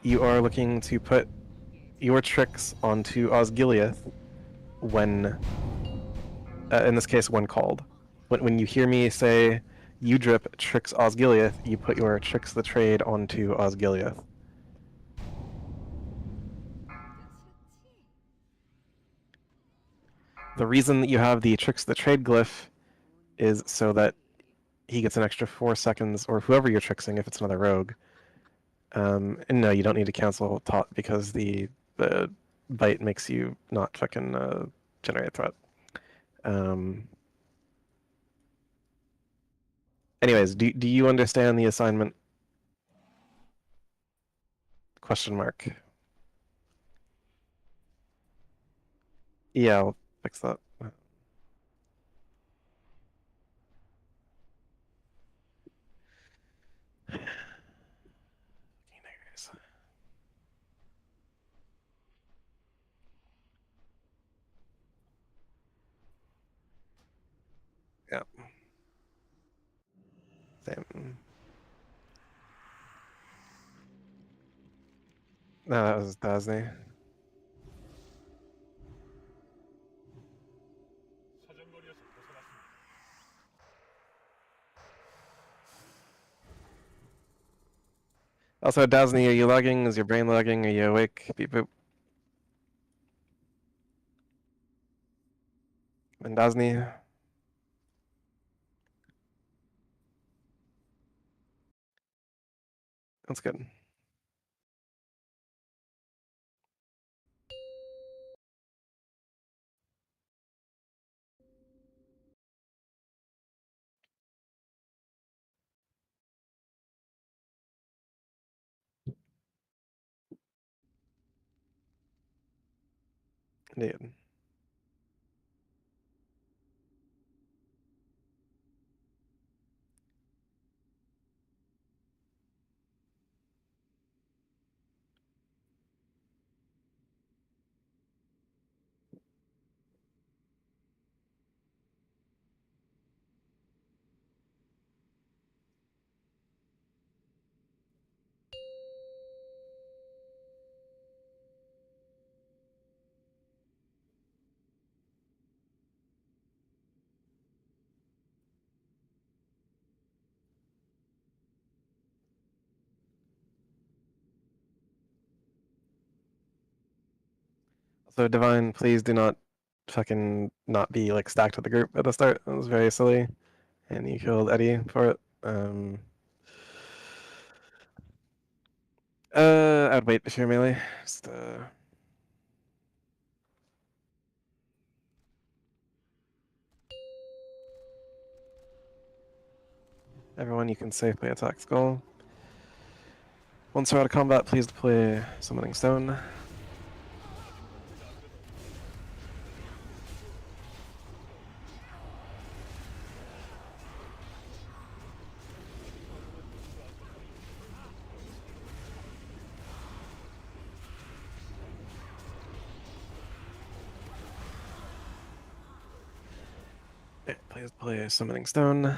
You are looking to put your tricks onto Osgiliath when, in this case, when called. When you hear me say, you drip tricks Osgiliath, you put your tricks the trade onto Osgiliath. The reason that you have the tricks the trade glyph is so that he gets an extra 4 seconds, or whoever you're tricksing if it's another rogue. And no, you don't need to cancel taunt because the bite makes you not fucking generate threat. Anyways, do you understand the assignment? Question mark. Yeah, I'll fix that. Yeah. Same. No, that was Dasney. Also, Dasney, are you lagging? Is your brain lagging? Are you awake? Beep boop. And Dasney. That's good. Indeed. So Divine, please do not fucking not be like stacked with the group at the start. That was very silly. And you killed Eddie for it. I'd wait if you're melee. Just, everyone, you can safely attack Skull. Once we're out of combat, please deploy Summoning Stone. Yeah, please deploy Summoning Stone.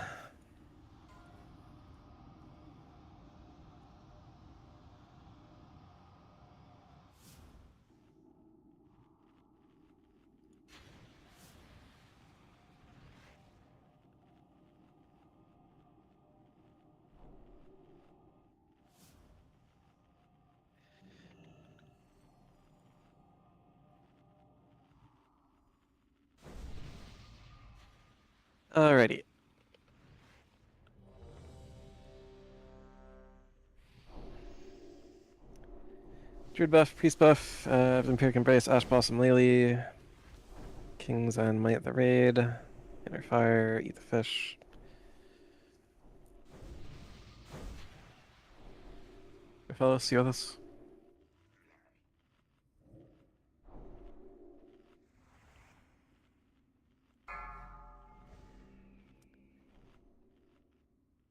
Alrighty. Druid buff, Priest buff, Vampiric Embrace, Ash Blossom Lily, Kings and Might the Raid, Inner Fire, Eat the Fish. Hey, fellas, see you with us.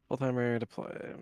Full timer deploy.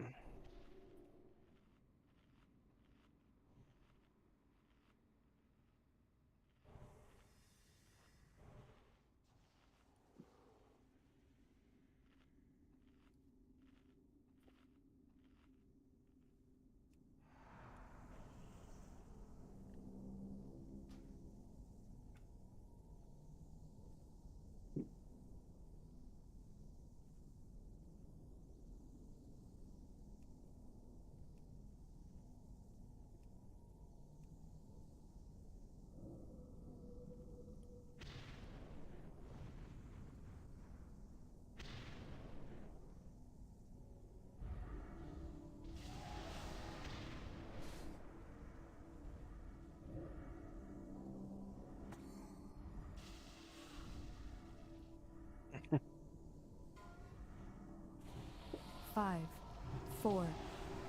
4,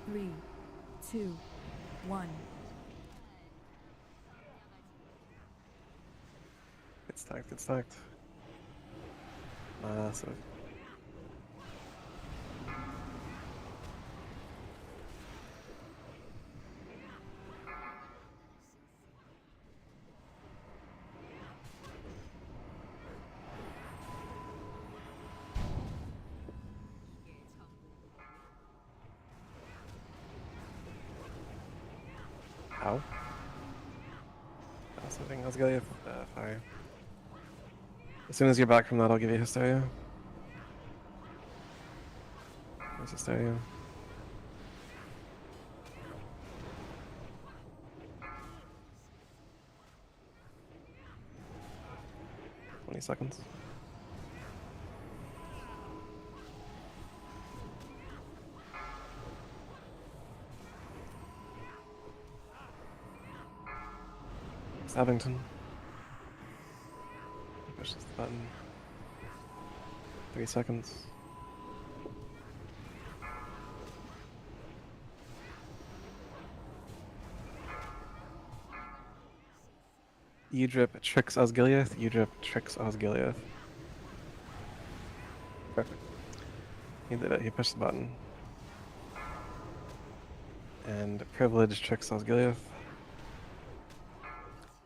3, 2, 1. Get stacked, get stacked. Massive. Ow. Massiving, let's go. Fire. As soon as you're back from that, I'll give you Hysteria. Where's Hysteria? Seconds. Abington. Pushes the button. 3 seconds. Udrip tricks Osgiliath. Udrip tricks Osgiliath. Perfect. He did it. He pushed the button. And Privilege tricks Osgiliath.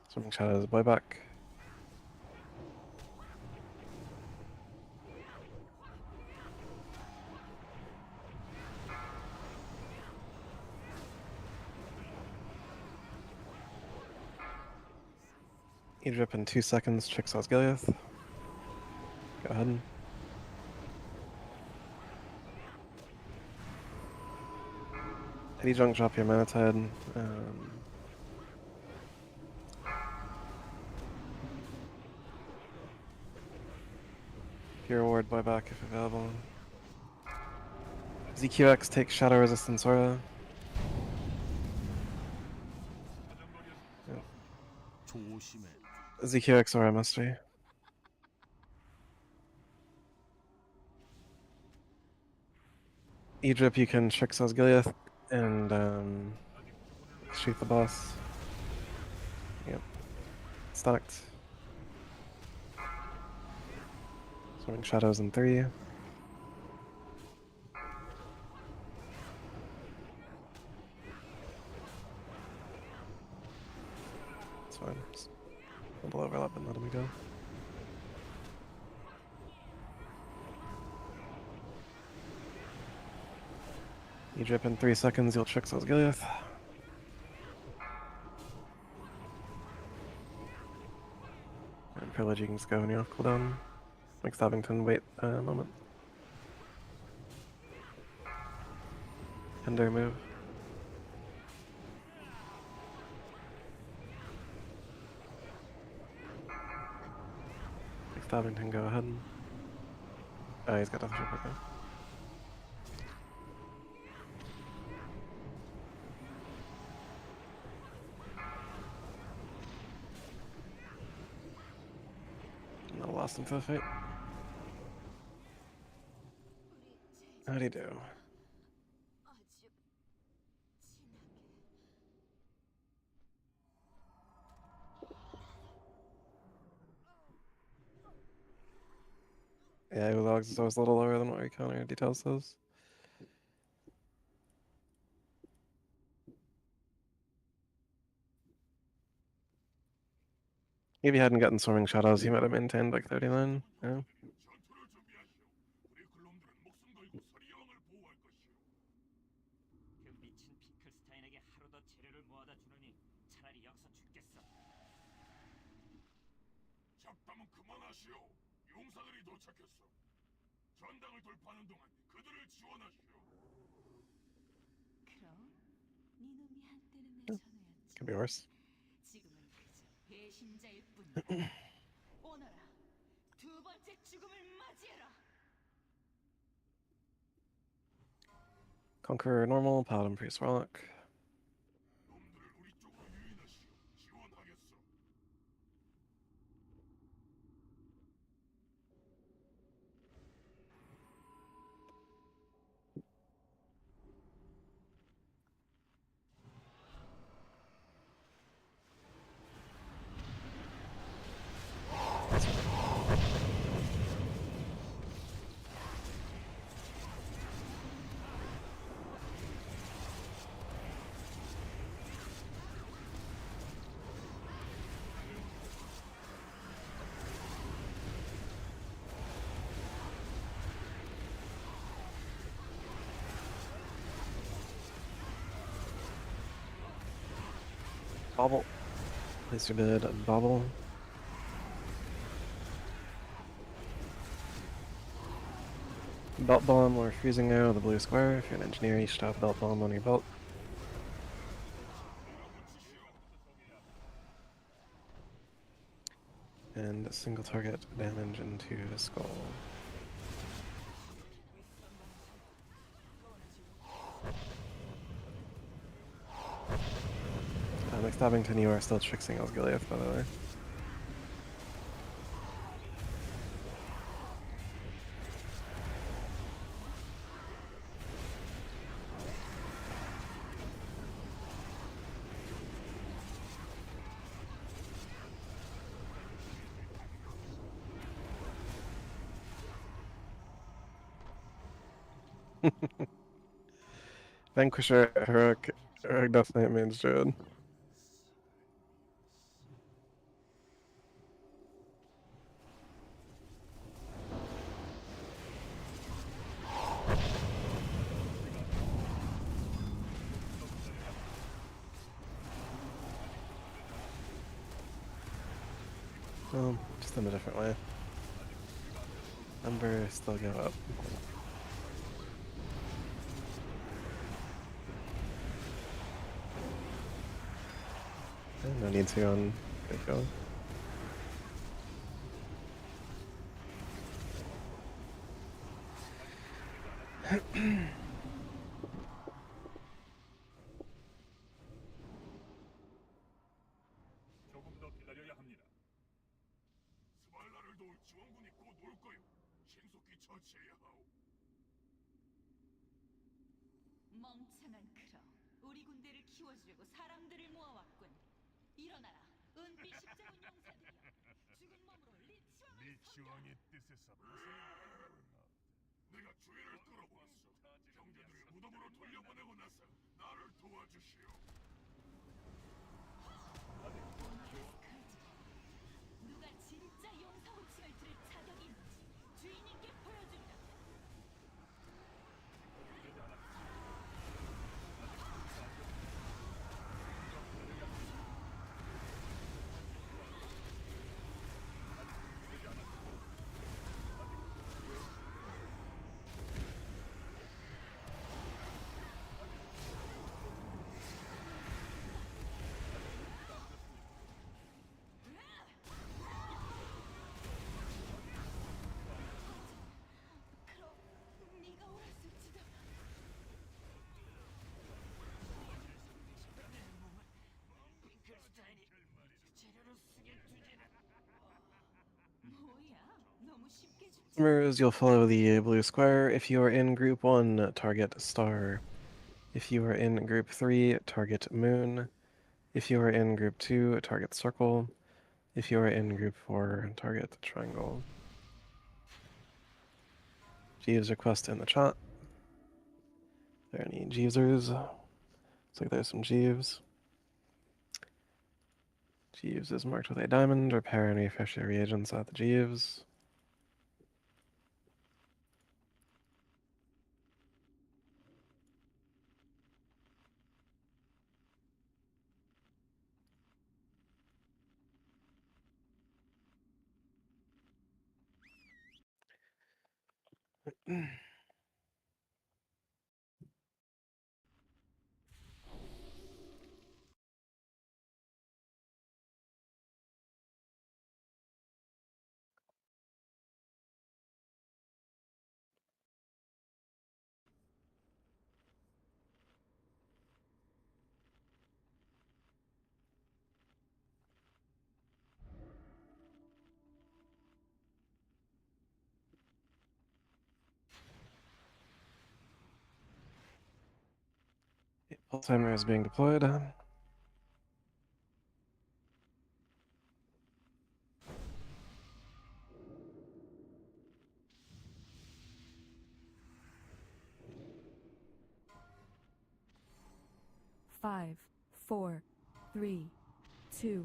Swimming Shadows Boyback. Udrip in 2 seconds tricks Osgiliath. Go ahead. Eddie Junk, drop your Manatide. Pure Ward Buyback if available. ZQX takes Shadow Resistance Aura. 조심해. ZQX Aura Mastery. Udrip, you can trick Osgiliath and shoot the boss. Yep. Stacked. Swimming Shadows in 3. It's fine. Just a little overlap and let him go. Udrip in 3 seconds, you'll trick Osgiliath. And Privilege, you can just go when you're off cooldown. Makes Abington wait a moment. Ender move. Makes Abington go ahead. Oh, he's got Death Trip, okay. I lost him for the fight. How'd he do? 아주 진하게. Yeah, Ulogs is always a little lower than what Recounter details says. If he hadn't gotten Swarming Shadows, he might have maintained like 39. Yeah. 전투를 준비하시오. 우리 클론들은 목숨 걸고 서리왕을 보호할 것이오. 그 미친 피클스타인에게 하루 더 재료를 모아다 주느니 차라리 여기서 죽겠어. 잡담은 그만하시오. 용사들이 도착했어. 전당을 돌파하는 동안 그들을 지원하시오. 그럼 네 놈이 한때는 내 전우였지. Could be worse. 지금은 그저 배신자일 뿐이야. 오너라, 두 번째 죽음을 맞이해라. Conqueror normal, Paladin Priest Warlock. 놈들을 우리 쪽으로 유인하시오. 지원하겠어. Bobble. Place your bid, bobble. Belt bomb or freezing arrow, the blue square. If you're an engineer, you should have belt bomb on your belt. And single target damage into the skull. Next Abington, you are still tricksing Osgiliath, by the way. Vanquisher, Heroic Death Knight Mage Druid. Just in a different way. Number still go up. No need to on Gecko. 조금 더 기다려야 합니다. 스발라를 도울 지원군이 곧 올 거요. 신속히 처치해야 하오. 멍청한 크로. 우리 군대를 키워주려고 사람들을 모아왔군. 일어나라. 은빛 십자군 용사들이여. 죽은 몸으로 리치왕의 뜻에서 벗어나. 내가 주의를 끌어보았어. 형제들을 무덤으로 돌려보내고 나서 나를 도와주시오. 누가 진짜 용사 호칭을 들을 자격이 있는지 주인님께 보여주리라. 그럼 네가 옳았을지도. 핑크스타인이 재료로 쓰게 주지는. 뭐야? 너무 쉽게 죽지. Swimmers, you'll follow the blue square. If you are in group 1, target star. If you are in group 3, target moon. If you are in group 2, target circle. If you are in group 4, target triangle. Jeeves request in the chat. Are there any Jeevesers? Looks like there's some Jeeves. Jeeves is marked with a diamond. Repair and refresh your reagents at the Jeeves. Pulse timer is being deployed. 5, 4, 3, 2.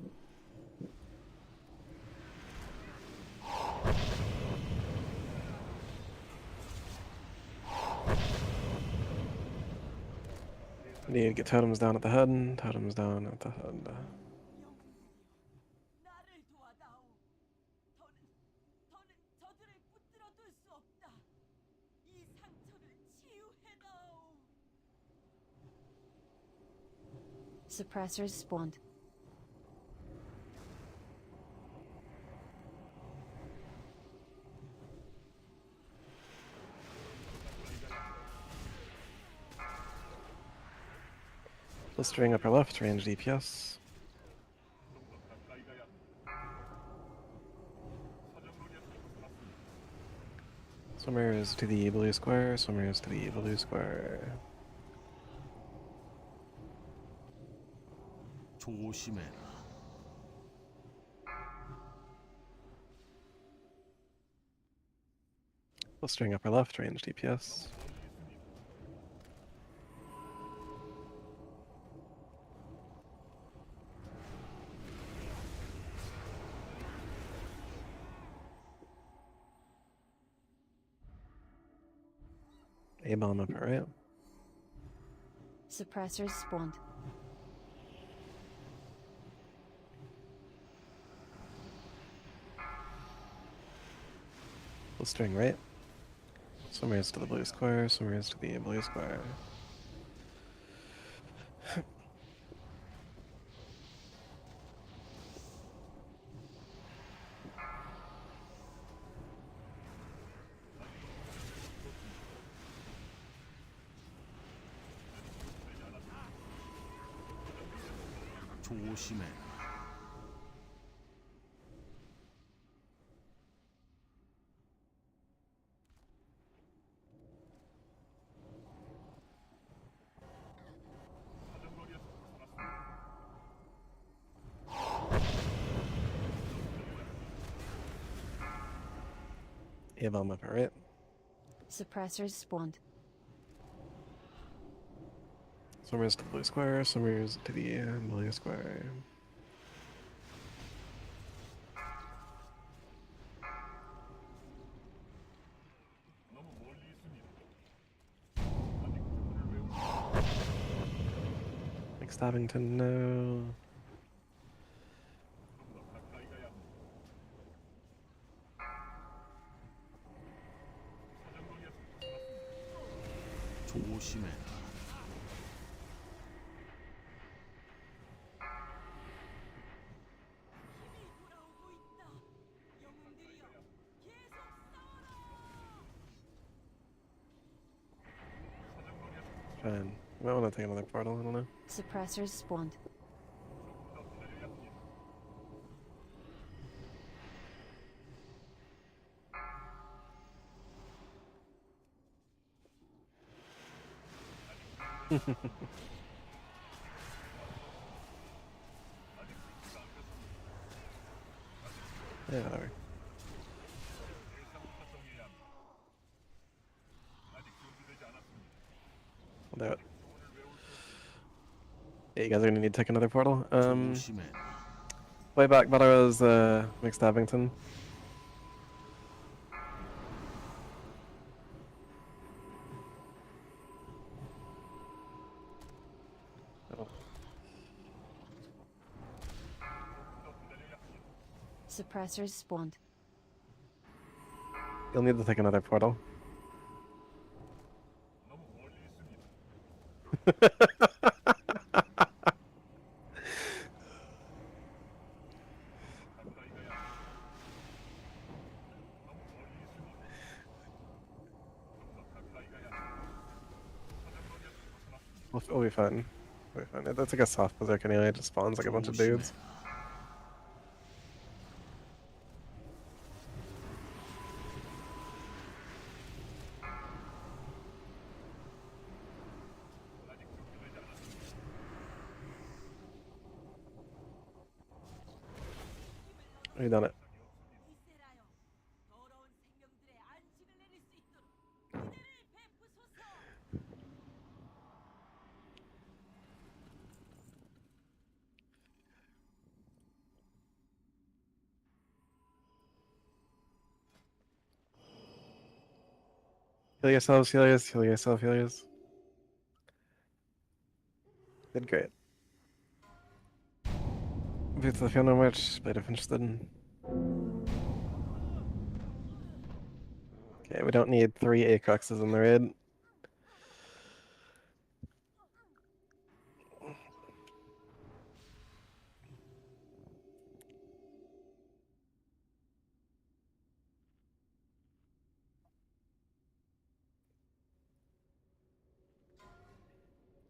Need to get totems down at the head. Totems down at the head. Suppressors spawned. Blistering upper left, range DPS. Swimmers to the blue square, swimmers to the blue square. 조심해라. Blistering upper left, range DPS. A-bomb upper right. Suppressors spawned. Blistering right. Swimmers to the blue square, swimmers to the blue square. 조심해라. A-bomb upper right. Suppressors spawned. Swimmers to the blue square, swimmers to the blue square. Like Stabbington, no. 조심해라. Fine. You might want to take another portal, I don't know. Suppressors spawned. Yeah, whatever. I'll do it. Yeah, you guys are gonna need to take another portal. 조심해라. Way back, but I was mixed Abington. Suppressors spawned. You'll need to take another portal. We'll be fine. We'll be fine. That's like a soft berserk anyway, it just spawns like a bunch of dudes. We done it. Heal yourselves, heal yourself, heal yourself. Did great. Vet du feel no much better interested. Okay, we don't need 3 Acoxes in the raid.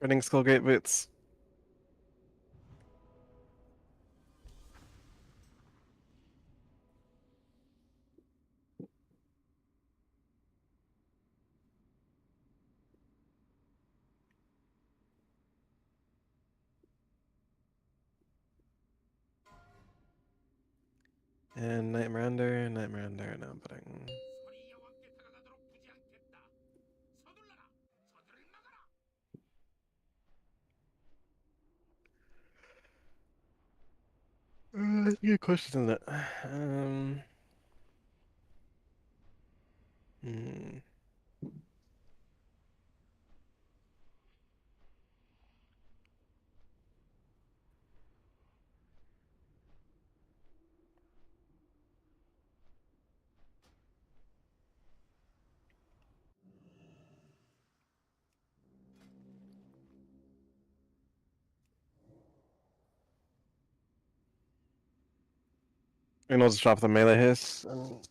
Running skull great boots. And Night Miranda, no I'm putting. 서리 여왕께 다가가도록 두지 않겠다. 서둘러라. 서둘을 막아라. That's a good question, isn't it? Hmm. And I'll just drop the melee hiss. And...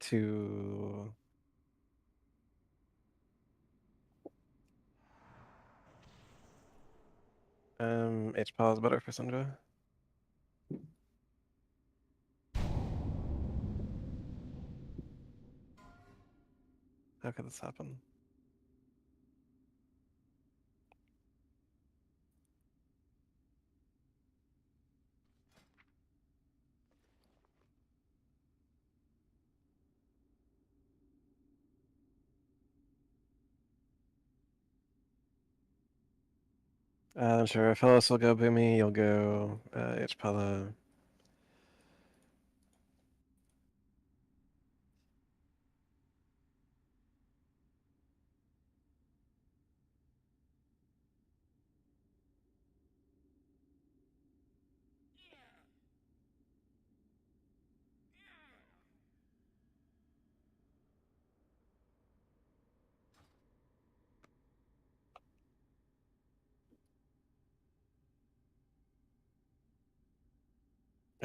To H pal is better for Sandra. How could this happen? Sure, Phyllis will go Boomy, you'll go H Pala.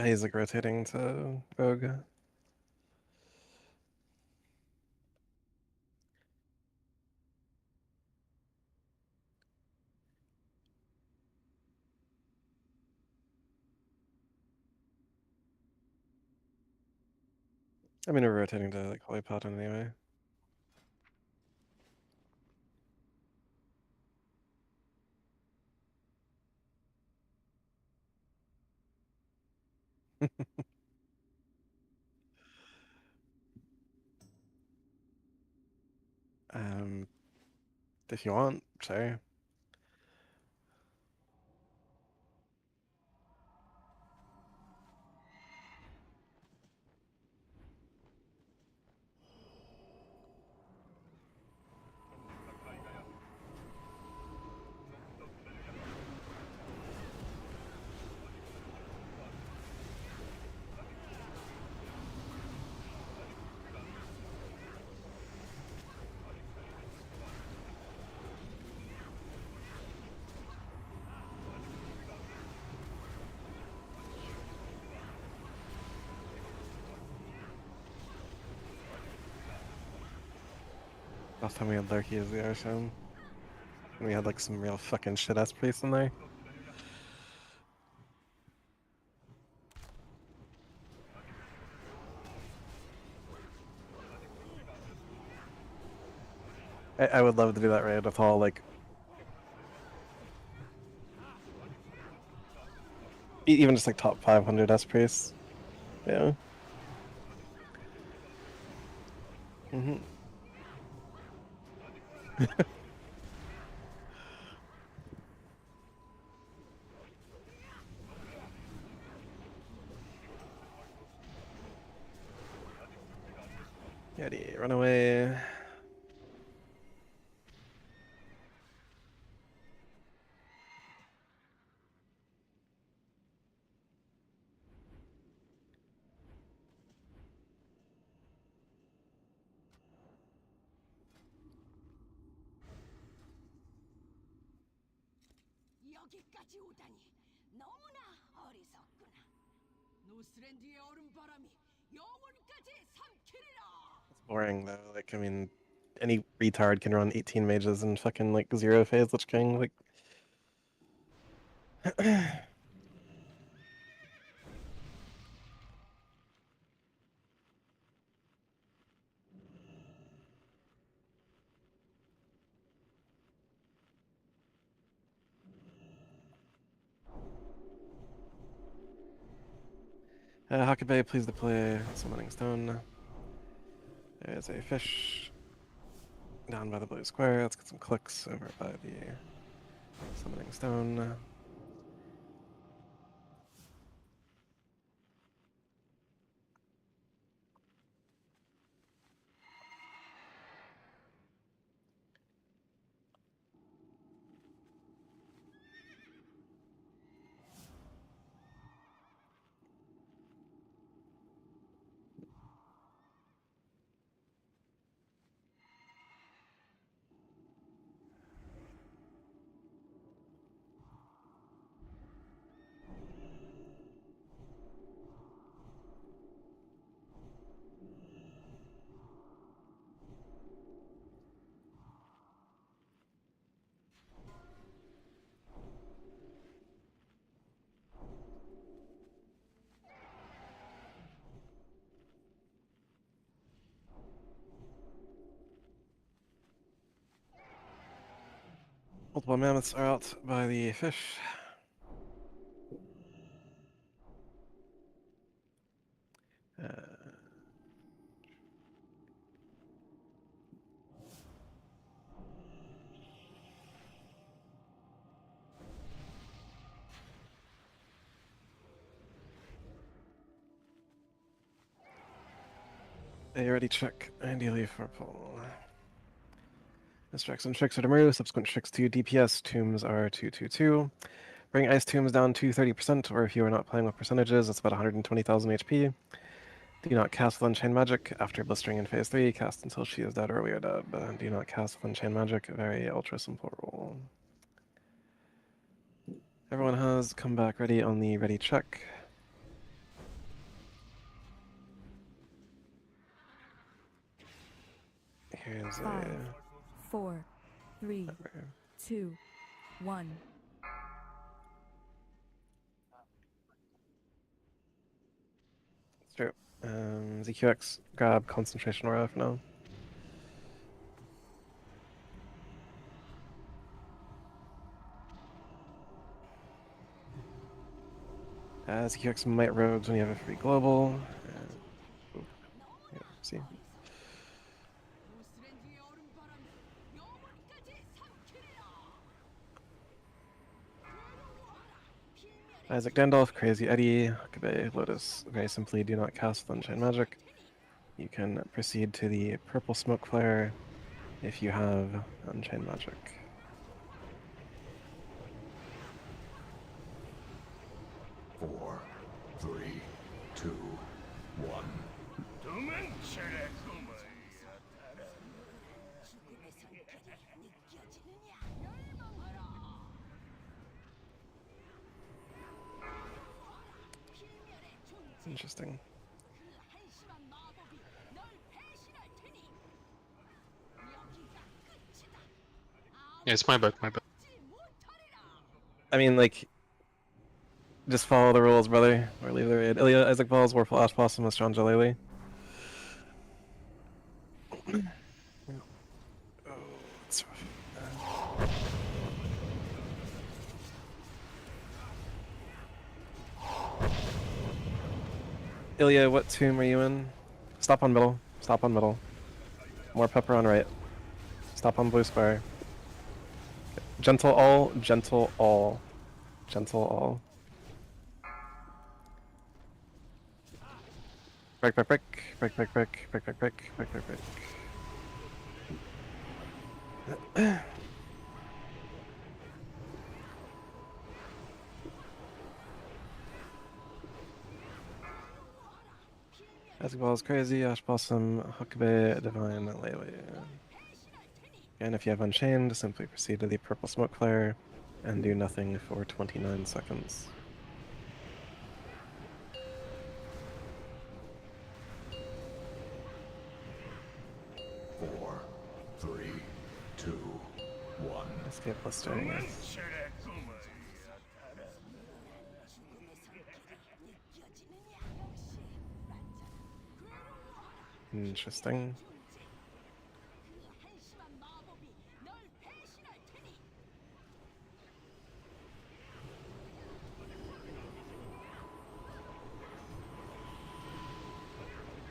He's like rotating to Rogue. I mean, we're rotating to like Holy Paladin anyway. um, if you want, sure. Last time we had Lurky as the Arsham. And we had like some real fucking shit ass priests in there. I would love to do that raid with all like even just like top 500 S priests. Yeah. Mm-hmm. Yeti, run away. 여기까지 오다니 너무나 어리석구나. 노스랜드의 얼음바람이 영혼까지 삼키리라. boring though. Like, I mean, any retard can run 18 mages and fucking like 0 phase Lich King. Like, Hakabe, please deploy Summoning Stone. There's a fish down by the blue square. Let's get some clicks over by the Summoning Stone. Multiple mammoths are out by the fish. A ready check, ideally for pull. Distraction tricks are to Maru, subsequent tricks to DPS, tombs are 222. Bring ice tombs down to 30%, or if you are not playing with percentages, that's about 120,000 HP. Do not cast with Unchained Magic. After blistering in phase 3, cast until she is dead or we are dead. Do not cast with Unchained Magic, very ultra simple rule. Everyone has come back ready on the ready check. Here's 5, a... 4, 3, 2, 1. It's true. ZQX, grab Concentration Aura for now. ZQX might rogues when you have a free global. Yeah, see. Isaac Gandalf, Crazy Eddie, Hakabe, Lotus. Very simply, do not cast with Unchained Magic. You can proceed to the purple smoke flare if you have Unchained Magic. Four, three, two, one. Interesting. Yeah, it's my bad, my bad. I mean, like, just follow the rules, brother, or leave the raid. Ilya, Isaac Balls, Warful Ash Blossom, Astron Jalili. Oh, it's rough. Ilya, what tomb are you in? Stop on middle. Stop on middle. More pepper on right. Stop on blue square. Gentle all, gentle all. Gentle all. Break, break, break. Break, break, break. Break, break, break. Break, break, break. As well as Crazy, Ash Blossom, Huckabee, Divine, Lele. And if you have Unchained, simply proceed to the purple smoke flare and do nothing for 29 seconds. 3, 2, 1. Escape blistering. Interesting.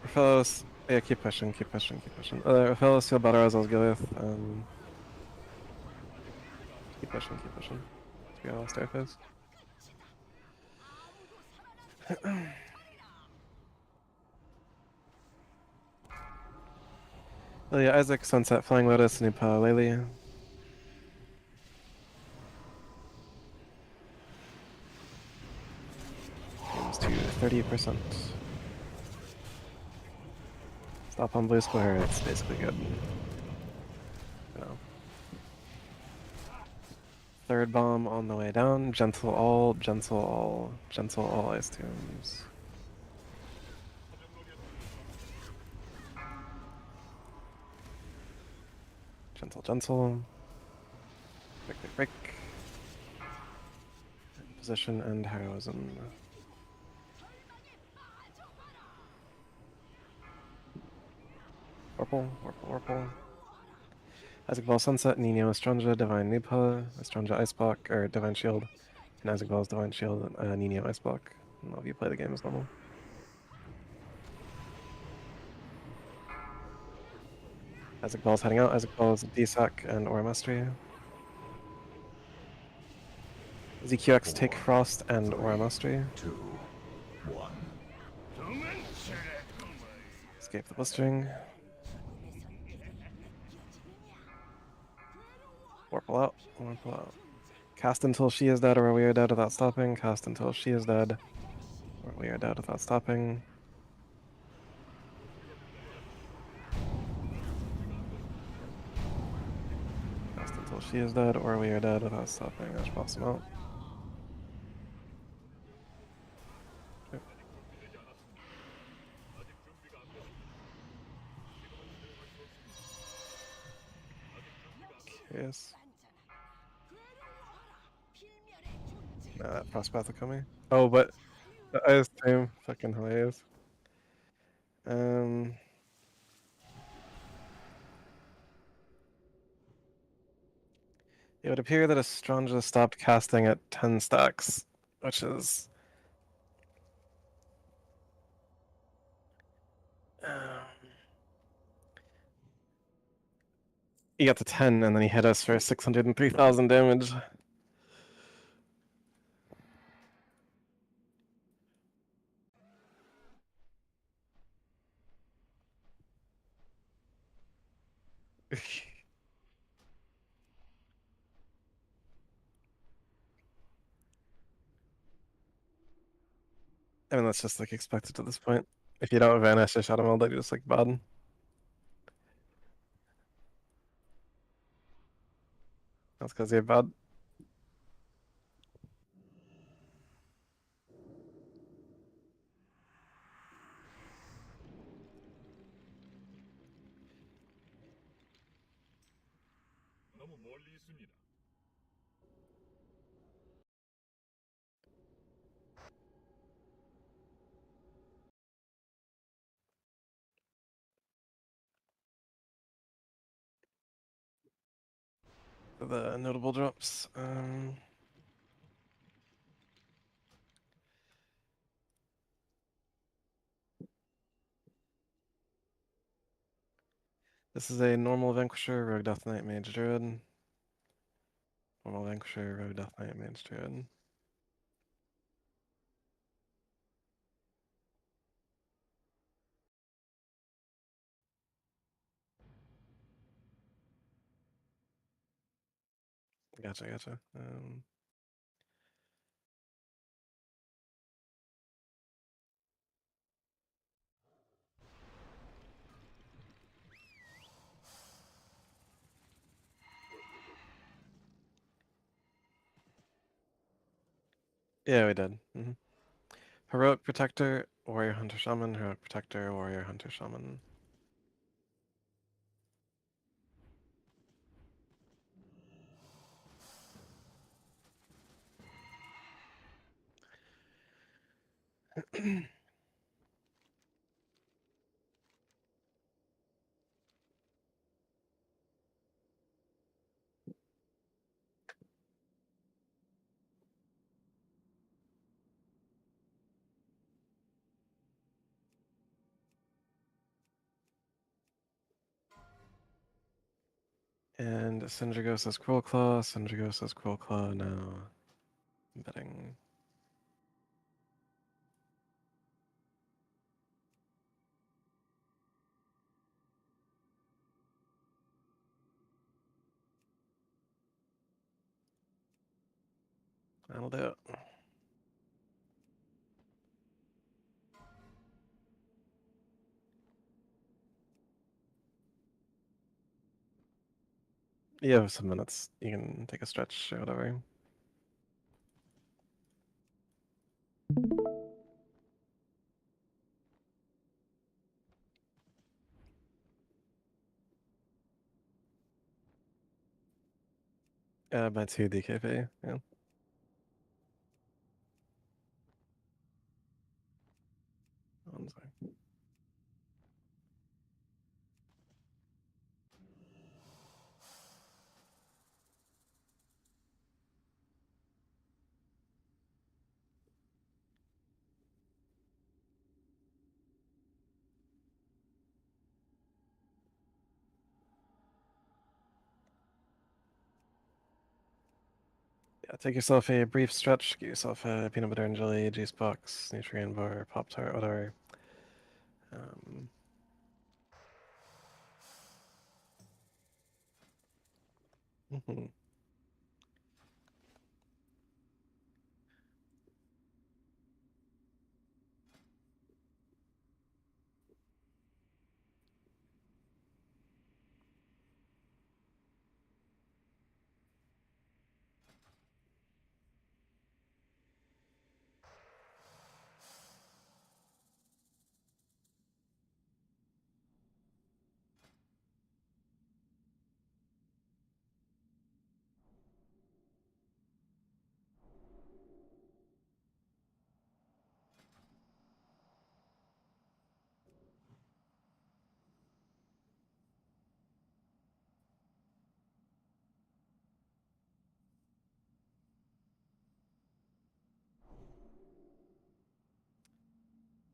Fellows, yeah, keep pushing, keep pushing, keep pushing. Fellows, feel better as I was good with. Keep pushing, keep pushing. We got lost our phase. Oh yeah, Isaac, Sunset, Flying Lotus, Nipa, Lely. Games to 30%. Stop on blue square, it's basically good. You know. Third bomb on the way down, gentle all, gentle all, gentle all ice tombs. Gentle, gentle. Break, break, break. Position and heroism. Warple, warple, warple. Isaac Ball Sunset, Nino Estranja, Divine Nipa, Estranja Ice Block, or Divine Shield, and Isaac Ball's Divine Shield, Nino Ice Block. And all of you play the game as normal. Isaac Ball's heading out, Isaac Ball's DSAC and Aura Mastery. ZQX take Frost and Aura Mastery. 2, 1. Escape the blistering. Warple out, warple out. Cast until she is dead or we are dead without stopping. Cast until she is dead or we are dead without stopping. Cast until she is dead or we are dead without stopping. Ash blossom out. Yes. Nah, that Frostpath will kill me. Oh, but the ice tomb, fucking hilarious. It would appear that Estranja stopped casting at 10 stacks, which is he got to 10 and then he hit us for 603,000 damage. I mean, that's just like expected at this point. If you don't vanish a Shadow Meld, you're just like bad. That's because you're bad. 너무 멀리 있습니다. The notable drops. This is a normal Vanquisher, Rogue Death Knight, Mage Druid. Normal Vanquisher, Rogue Death Knight, Mage Druid. Gotcha, gotcha. Yeah, we did. Heroic Protector, Warrior Hunter Shaman, Heroic Protector, Warrior Hunter Shaman. And Syndrago says Cruel Claw, Syndrago says Cruel Claw now. Betting. That'll do it. You have some minutes. You can take a stretch or whatever. By 2 DKP, yeah. One sec. Yeah, take yourself a brief stretch, get yourself a peanut butter and jelly, juice box, nutrient bar, Pop Tart, whatever. Mhm.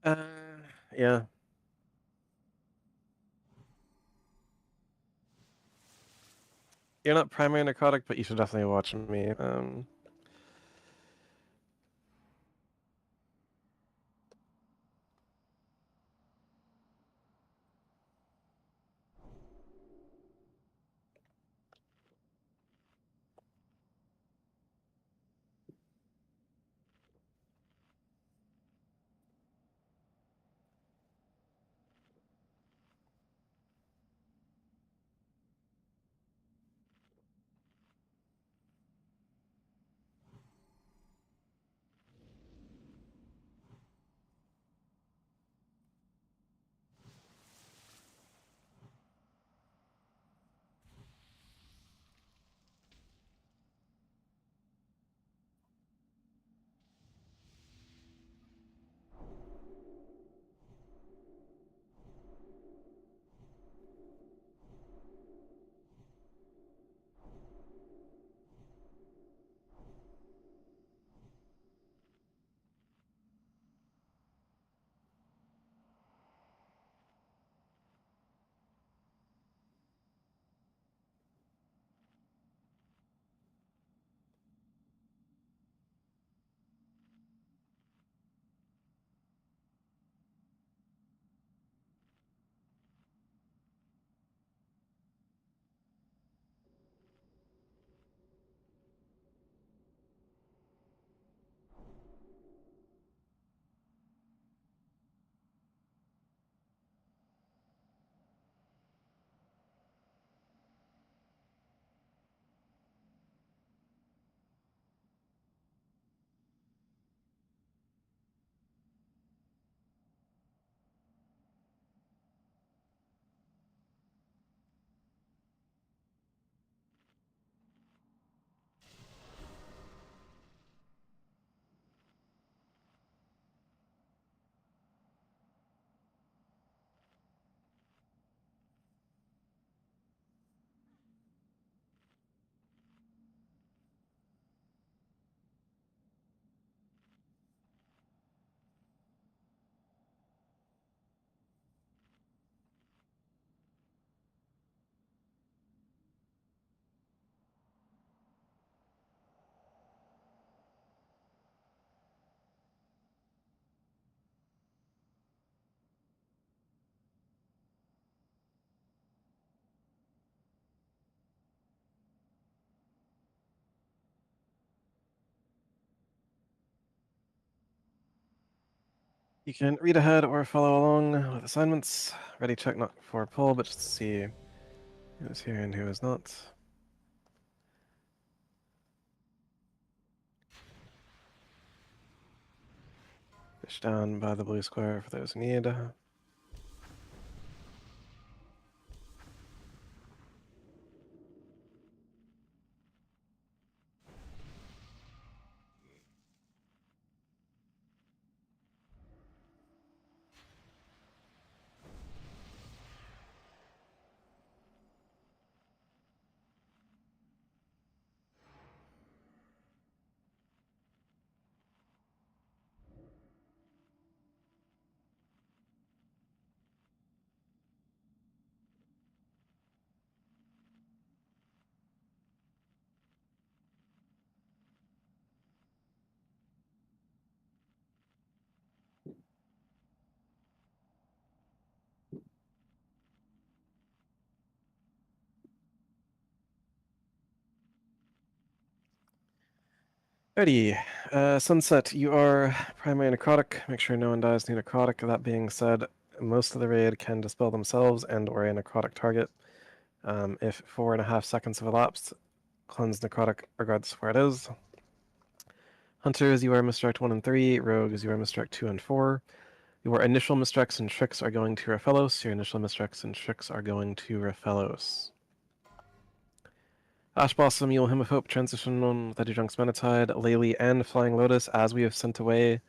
Uh, yeah. You're not primary necrotic, but you should definitely watch me. You can read ahead or follow along with assignments. Ready check not for pull, but just to see who's here and who is not. Fish down by the blue square for those who need. Alrighty, Sunset, you are primary necrotic. Make sure no one dies near necrotic. That being said, most of the raid can dispel themselves and or a necrotic target. If 4.5 seconds have elapsed, cleanse necrotic regardless of where it is. Hunters, you are misdirect 1 and 3. Rogues, you are misdirect 2 and 4. Your initial misdirects and tricks are going to Raphaelos. Your initial misdirects and tricks are going to Raphaelos. Ash Blossom, You'll Hymn of Hope, Transition on with Adjuncts Menatide, Laylee, and Flying Lotus. As we have sent away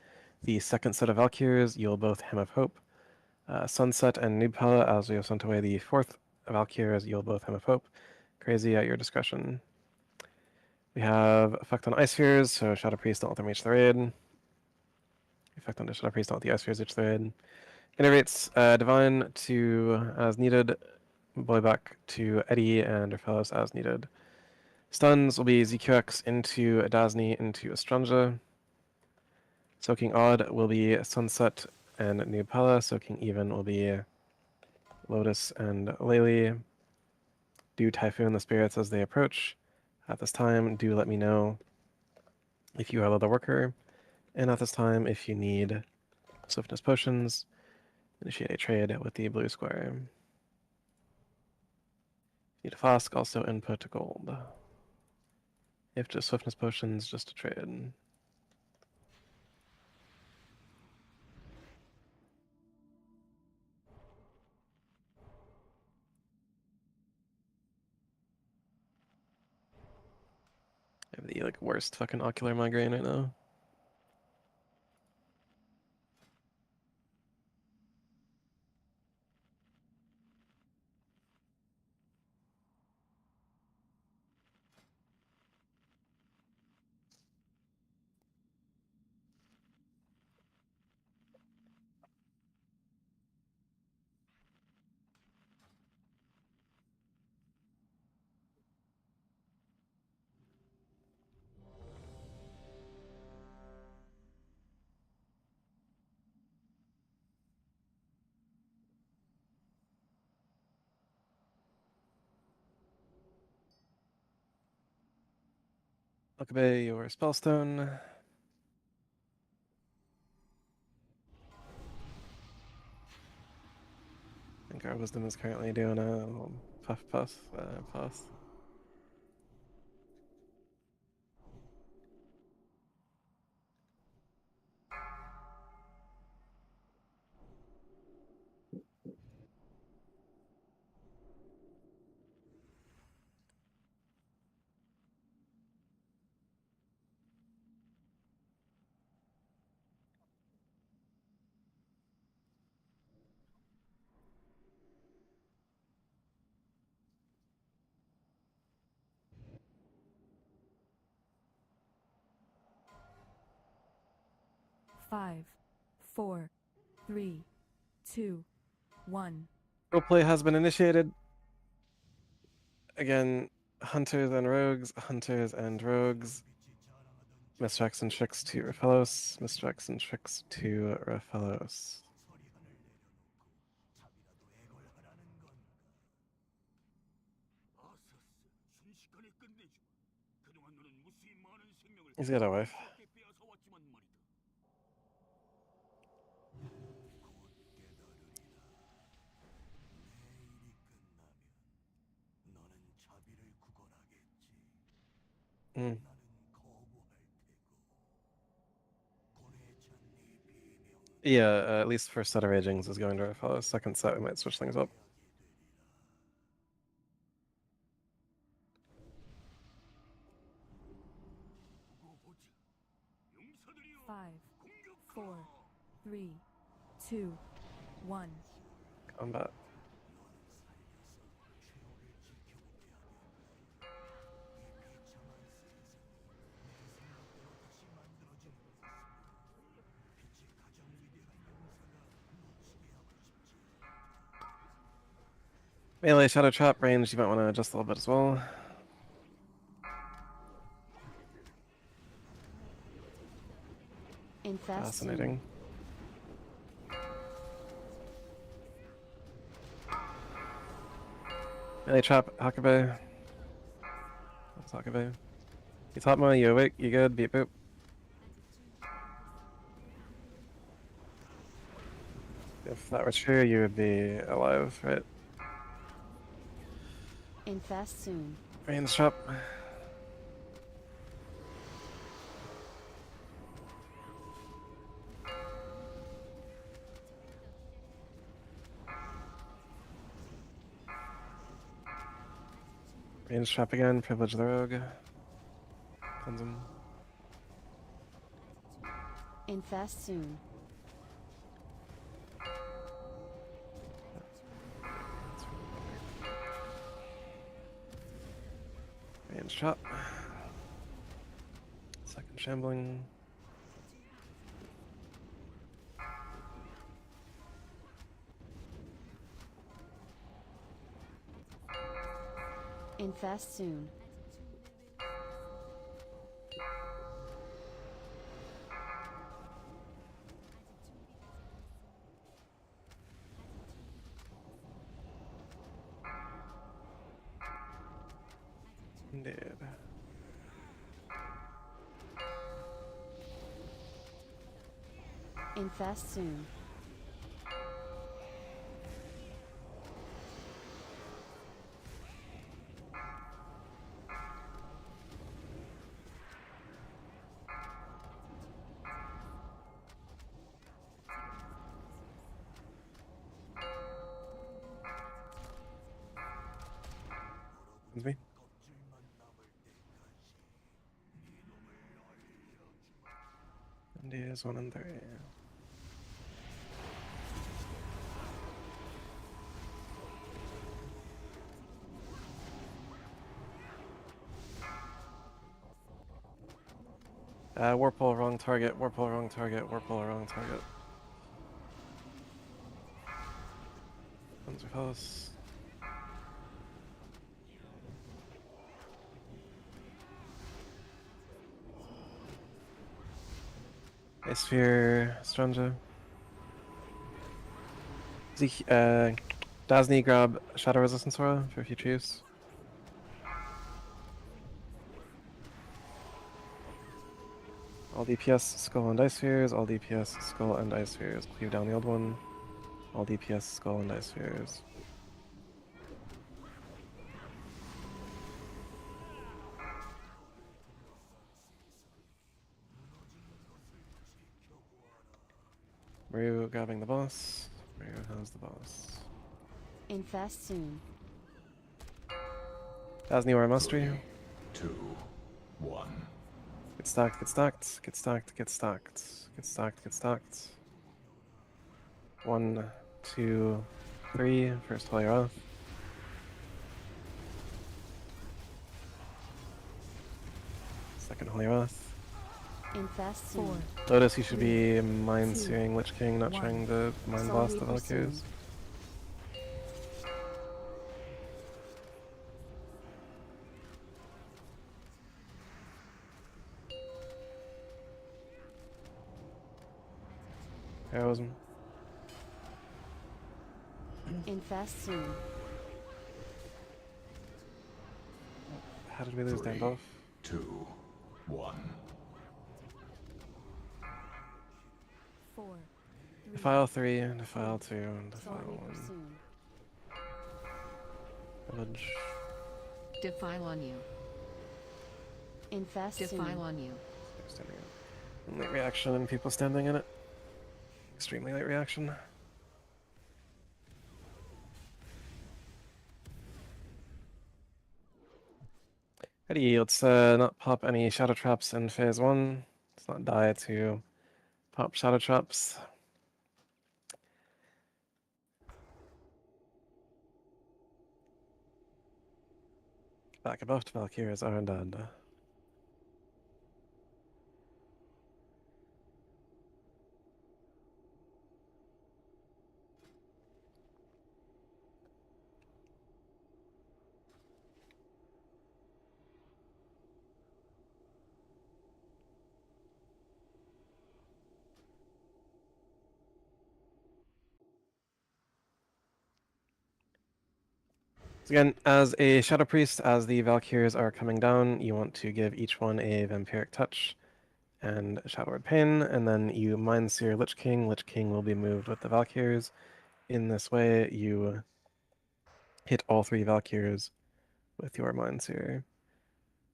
the second set of Valkyries, you'll both Hymn of Hope. Sunset and Nubpala, as we have sent away the fourth Valkyries, you'll both Hymn of Hope. Crazy at your discretion. We have effect on Ice Spheres, so Shadow Priest, don't let them reach the raid. Effect on the Shadow Priest, don't let the Ice Spheres reach the raid. Innervates Divine to as needed. Boyback to Eddie and Raphaelos as needed. Stuns will be ZQX into Dasni into Estranja. Soaking Odd will be Sunset and Nubpala. Soaking Even will be Lotus and Laylee. Do Typhoon the spirits as they approach. At this time, do let me know if you are the worker. And at this time, if you need swiftness potions, initiate a trade with the blue square. Need a flask, also input gold. If just swiftness potions, just a trade. I have the like worst fucking ocular migraine right now. Okabe, your spellstone. I think our wisdom is currently doing a pass. 5, 4, 3, 2, 1. Roleplay has been initiated. Again, hunters and rogues, hunters and rogues. Misdirects and tricks to Raphaelos, misdirects and tricks to Raphaelos. 순식간에 끝내주마. 그동안 너는 무수히 많은 생명을 He's got a wife. 빼앗아왔지만 말이다. Mm. Yeah, at least first set of ragings is going to follow. Second set, we might switch things up. Five, 4, 3, 2, 1. Combat. Melee Shadow Trap range, you might want to adjust a little bit as well. Infest Fascinating. Melee Trap, Hakabe. That's Hakabe. You top mo, you awake, you good, beep boop. If that were true, you would be alive, right? Infest soon. Range Trap. Range Trap again, Privilege the Rogue. Cleanse him. Infest soon. Range Trap. Second Shambling. Infest soon. Indeed. Infest soon. Cleanse me. Indeed is 1 and 3. Warpole, wrong target, Warpole, wrong target, Warpole, wrong target. Cleanse your house. Ice Sphere, Stranja. Dasni, grab Shadow Resistance Aura for future use. All DPS, Skull and Ice Spheres, all DPS, Skull and Ice Spheres. Cleave down the old one. All DPS, Skull and Ice Spheres. Ryu grabbing the boss. Ryu has the boss. Infest soon. Dasni Aura Mastery. 2, 1. Get stacked, get stacked, get stacked, get stacked, get stacked, get stacked. 1, 2, 3. First Holy Wrath. Second Holy Wrath. Infest soon. 4, Lotus, you should be mind 2, searing Lich King, not 1. trying to mind Soul blast the Reaper soon. Valkyries. Heroism. Infest soon. How did we lose Dandoff? 2, 1. 4, 3, Defile 3, Defile 2, and Soul Defile Reaper 1. soon. Village. Defile on you. Infest soon. Defile on you. Standing in. Late reaction and people standing in it. Extremely late reaction. Alrighty, let's not pop any shadow traps in phase 1. Let's not die to pop shadow traps. Back above, Valkyries are dead. So again, as a Shadow Priest, as the Valkyries are coming down, you want to give each one a Vampiric Touch and Shadow Word Pain, and then you Mind Seer Lich King. Lich King will be moved with the Valkyries. In this way, you hit all 3 Valkyries with your Mind Seer.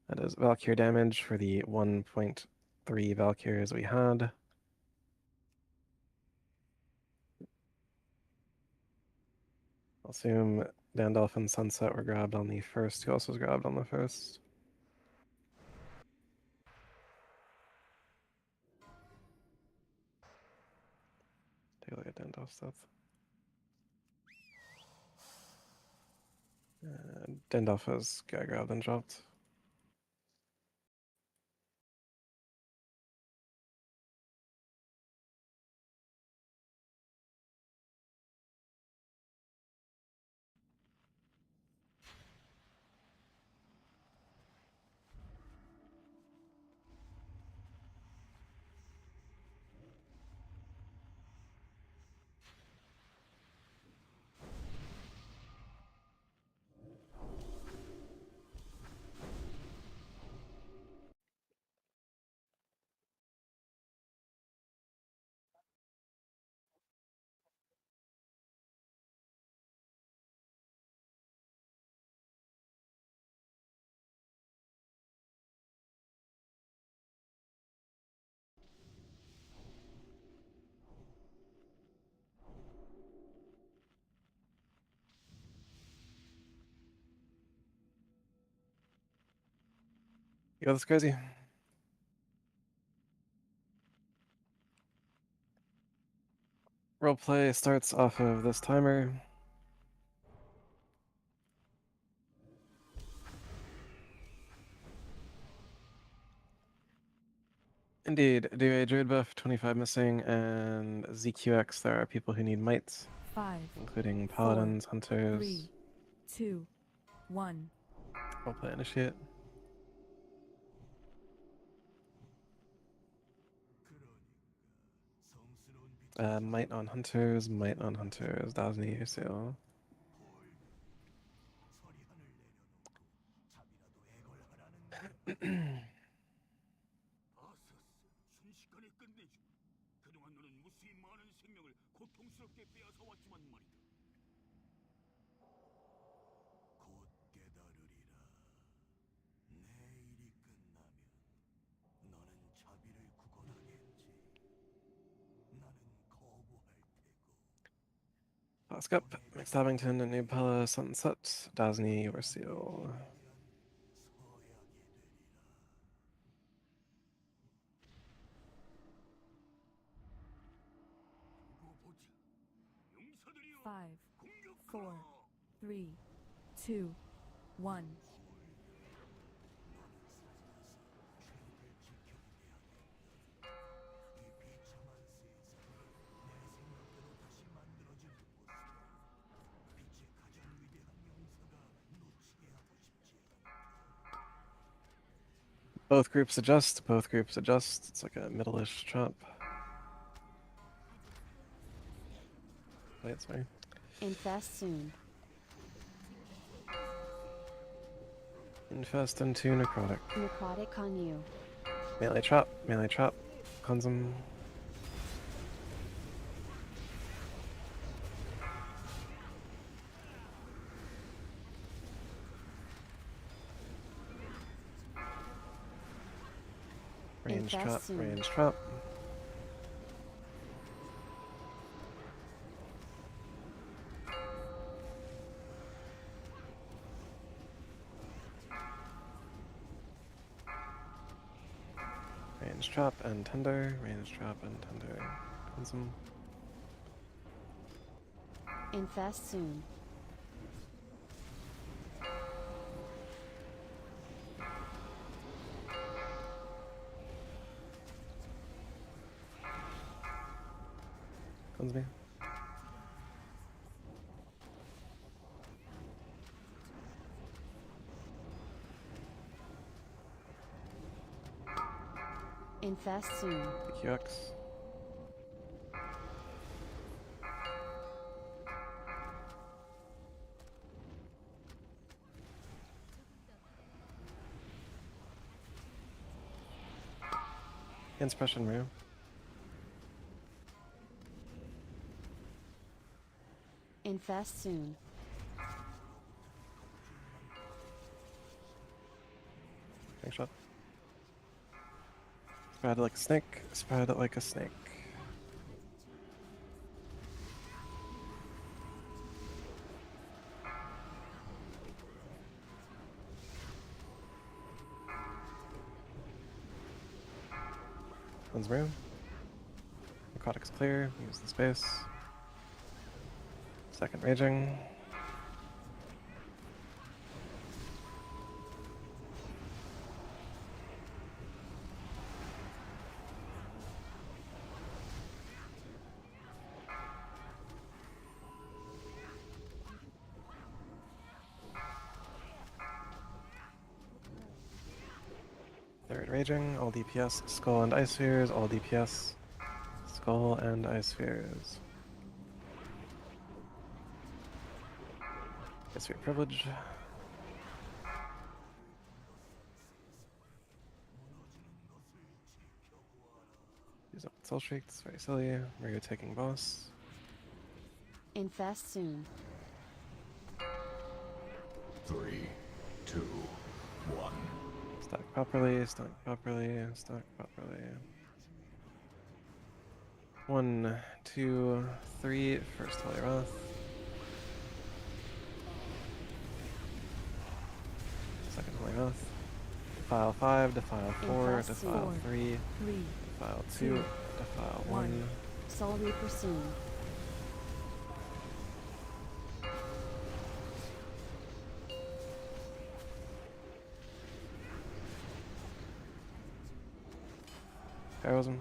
That is Valkyrie damage for the 1.3 Valkyries we had. I'll assume Dandalf and Sunset were grabbed on the first. Who else was grabbed on the first? Take a look at Dandalf's stuff. Dandalf has got grabbed and dropped. Yo, that's crazy. Roleplay starts off of this timer. Indeed, do a druid buff, 25 missing, and ZQX, there are people who need mites, 5, including 4, paladins, hunters. 3, 2, 1. Roleplay initiate. Might on hunters, might on hunters. Dasni, Usil. 아서스, 순식간에 끝내줘. 그동안 너는 무수히 많은 생명을 고통스럽게 빼앗아 왔지만 말이다. 곧 깨달으리라. 내 일이 끝나면 너는 자비를 구걸하겠지. 나는 거부할 테고. Flask up, Mixed Abington, and New Pala, Sunset, Dasni, Ursil. Five, 4, 3, 2, 1. Both groups adjust, both groups adjust. It's like a middle-ish chop. Wait, sorry. Infest soon. Infest into Necrotic. Necrotic on you. Melee trap, Conzum. Range Infest trap, soon. range trap. Range trap and tender, range trap and tender. Consume. Infest soon. Cleanse me. Infest soon. QX. Inspiration room. Infest soon. Big shot. Spread it like a snake. Spread it like a snake. Cleanse room. Narcotics clear. Use the space. Second raging. Third raging, all DPS, skull and ice spheres, all DPS, skull and ice spheres. Ice sphere privilege. Use up soul shriek, it's very silly. Mario taking boss. Infest soon. 3, 2, 1. Stack properly, stack properly, stack properly. 1, 2, 3, first Holy Wrath. Second Holy Wrath. Defile 5, defile 4, Infest defile 3, 3, defile 2, defile 1. Soul Reaper soon. Heroism.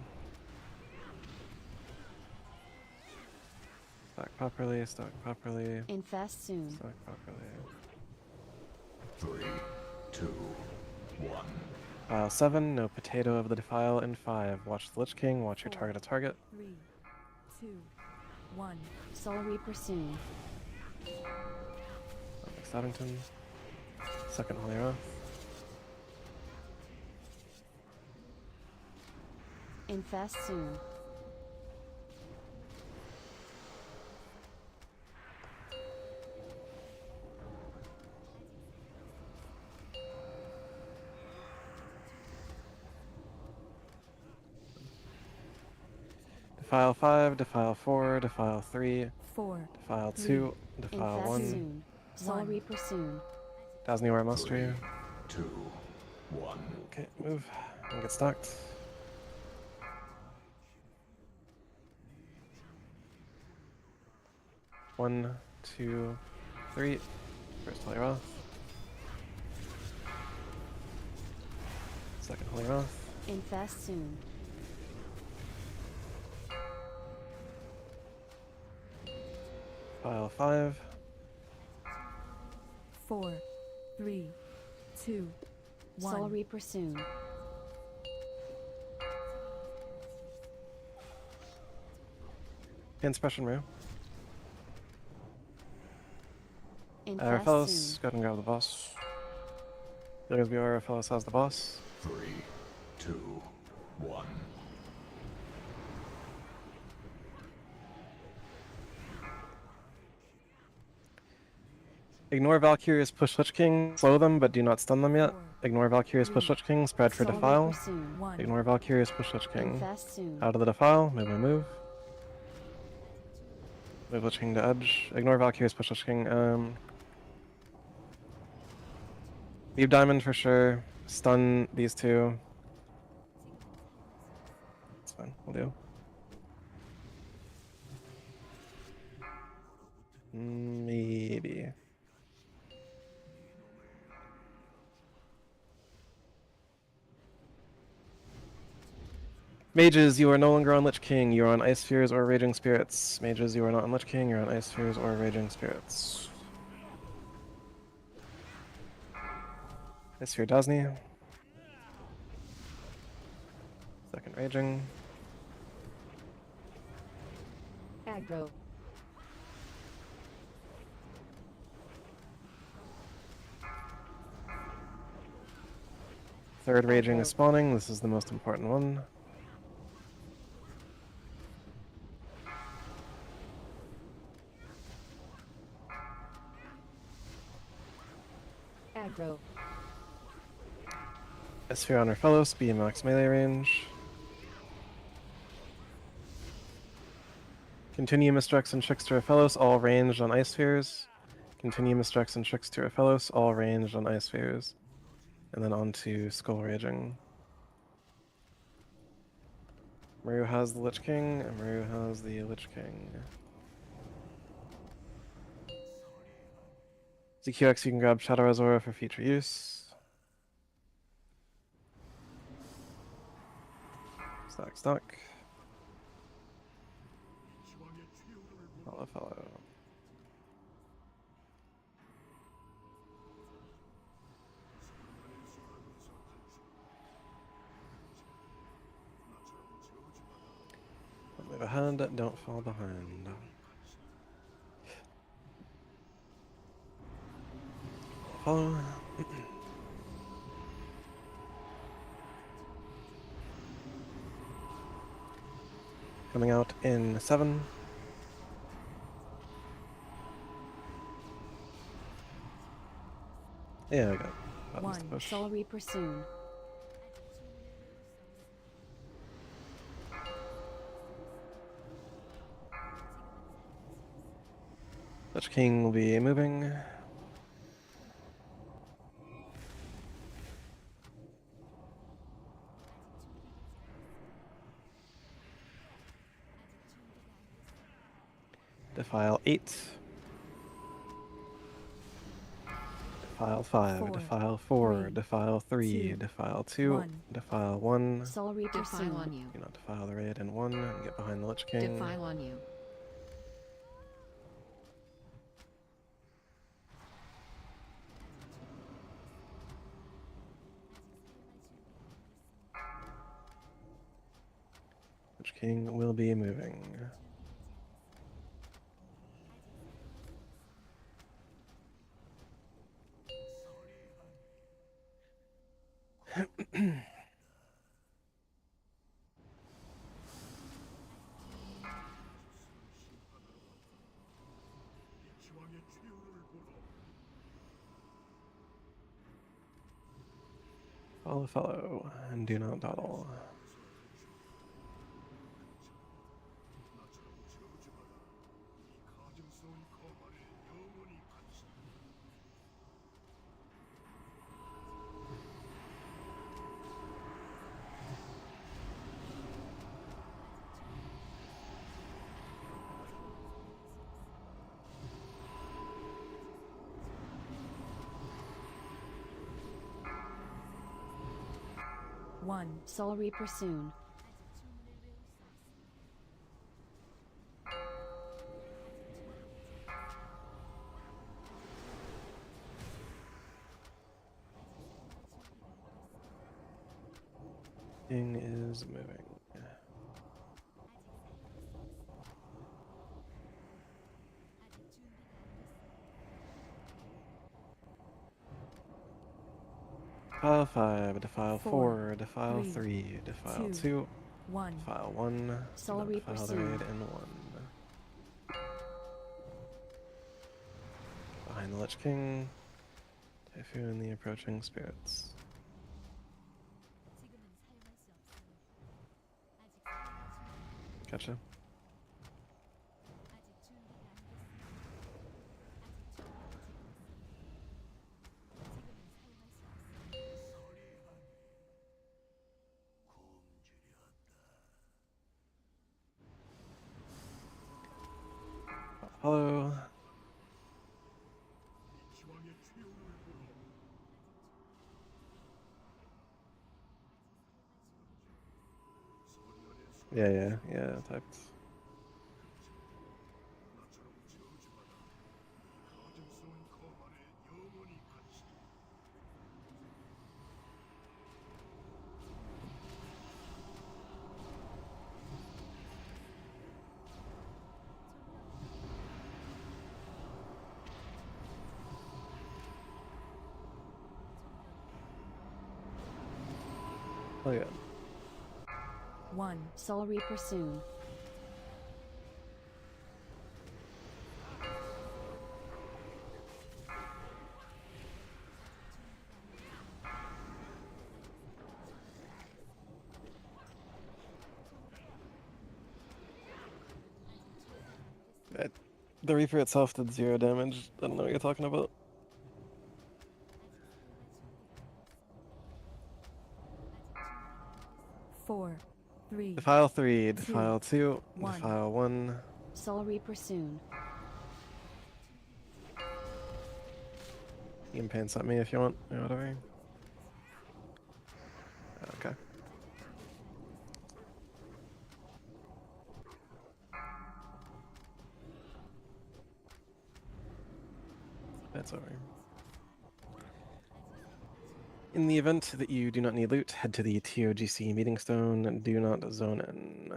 Stack properly, stack properly, Infest soon. stack properly. 3, 2, 1. File 7, no potato of the defile, and 5. Watch the Lich King, watch your target a target. 3, 2, 1. Soul Reaper soon. Stabbington. Second Holy Wrath. Infest soon. Defile 5, defile 4, defile 3, 4, defile 3, 2, defile Infest 1. soon. Soul 1. Reaper soon. Dasniwar Mastery. 2, 1. Okay, move and get stacked. One, 2, 3. First Holy Wrath. Second Holy Wrath. Infest soon. File 5. 4, 3, 2, 1. Soul Reaper soon. Inspection room. Infest Arafellos, soon. go ahead and grab the boss. There be Arafellos has the boss. 3, 2, 1. Ignore Valkyrie's push Lich King. Slow them, but do not stun them yet. 4, Ignore Valkyrie's push Lich King. Spread for Soul Defile. Reaper soon. 1. Ignore Valkyrie's push Lich King. Infest soon. Out of the Defile. Move, move, move. Move Lich King to Edge. Ignore Valkyrie's push Lich King. Leave Diamond for sure. Stun these two. That's fine. We'll do. Maybe. Mages, you are no longer on Lich King. You are on Ice Spheres or Raging Spirits. Mages, you are not on Lich King. You're on Ice Spheres or Raging Spirits. Ice Sphere Dasni. Second Raging. Aggro. Third Raging is spawning. This is the most important one. Aggro. Sphere on her Fellows, be max melee range. Continue Mistrex and Tricks to her Fellows, all ranged on Ice Spheres. Continue Mistrex and Tricks to her Fellows, all ranged on Ice Spheres. And then on to Skull Raging. Maru has the Lich King, and Maru has the Lich King. ZQX, you can grab Shadow Azora for future use. Stack, stack. Follow, follow. Don't move ahead, don't fall behind. Follow. Coming out in 7. Yeah, I got buttons to 1. push. Soul Reaper soon. Lich King will be moving. Defile 8. Defile 5. 4, Defile 4. 3, Defile 3. 2, Defile 2. 1. Defile 1. Soul Reaper Defile soon. on you. Do not defile the raid in 1 and get behind the Lich King. Defile on you. Lich King will be moving. Follow, follow, and do not dawdle. Soul Reaper soon. King is moving. Defile 5, Defile 4, Defile 3, 3, Defile 2, 2, 1. Defile 1, Soul do not Reaper defile the soon. raid in 1. Behind And the Lich King. Typhoon, the approaching spirits. Gotcha. Hello. Yeah, typed. Oh yeah. 1. Soul Reaper soon. The Reaper itself did 0 damage. I don't know what you're talking about. 4, 3, Defile 3, 2, Defile 2, 1. Defile 1. Soul Reaper soon. You can pants at me if you want, or whatever. Okay. That's over. In the event that you do not need loot, head to the TOGC meeting stone and do not zone in.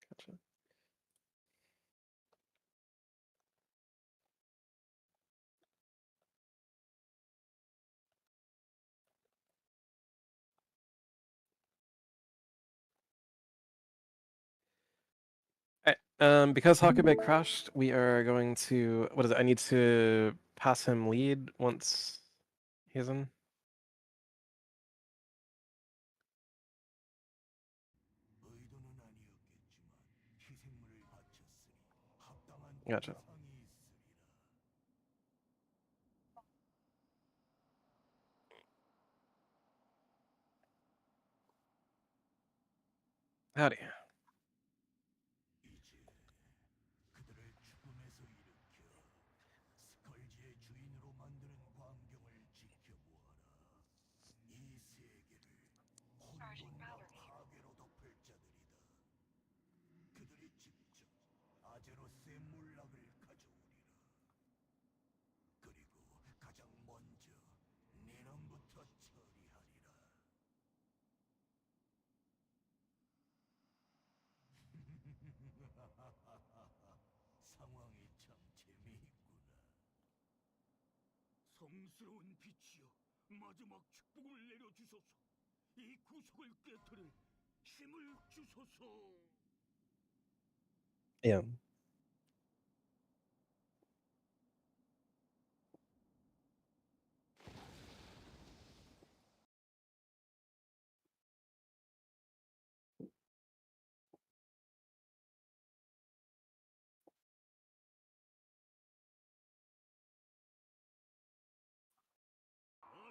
Gotcha. Alright, because Hakube crashed, we are going to, what is it, I need to pass him lead once he's in. Gotcha. Howdy. 성스러운 빛이여, 마지막 축복을 내려주소서. 이 구석을 깨뜨릴 힘을 주소서. Yeah.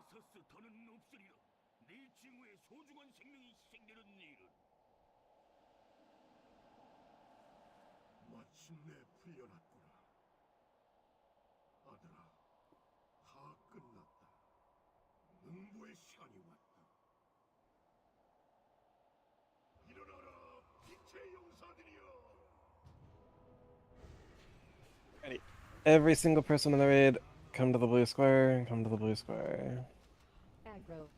아사스 더는 없으리라. 네 징후에 소중한 생명이 희생되는 일은 마침내 풀려났구나. 아들아, 다 끝났다. 응보의 시간이 왔다. 일어나라, 빛의 용사들이여. Every single person in the raid, come to the blue square, come to the blue square. Aggro.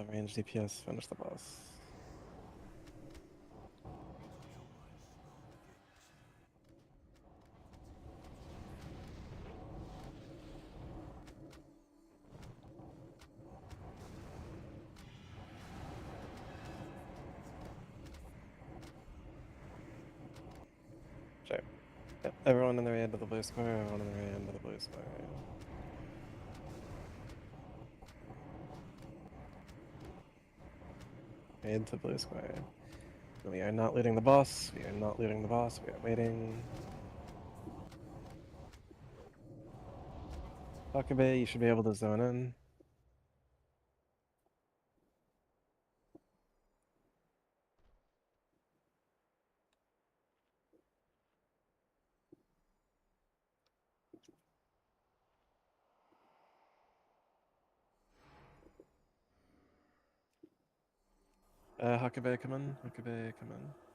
Range DPS, finish the boss. Yep, everyone in the right end of the blue square, everyone in the right end of the blue square. Into blue square. We are not looting the boss, we are not looting the boss, we are waiting. Takabe, you should be able to zone in. Hakabe, come in. Hakabe, come in.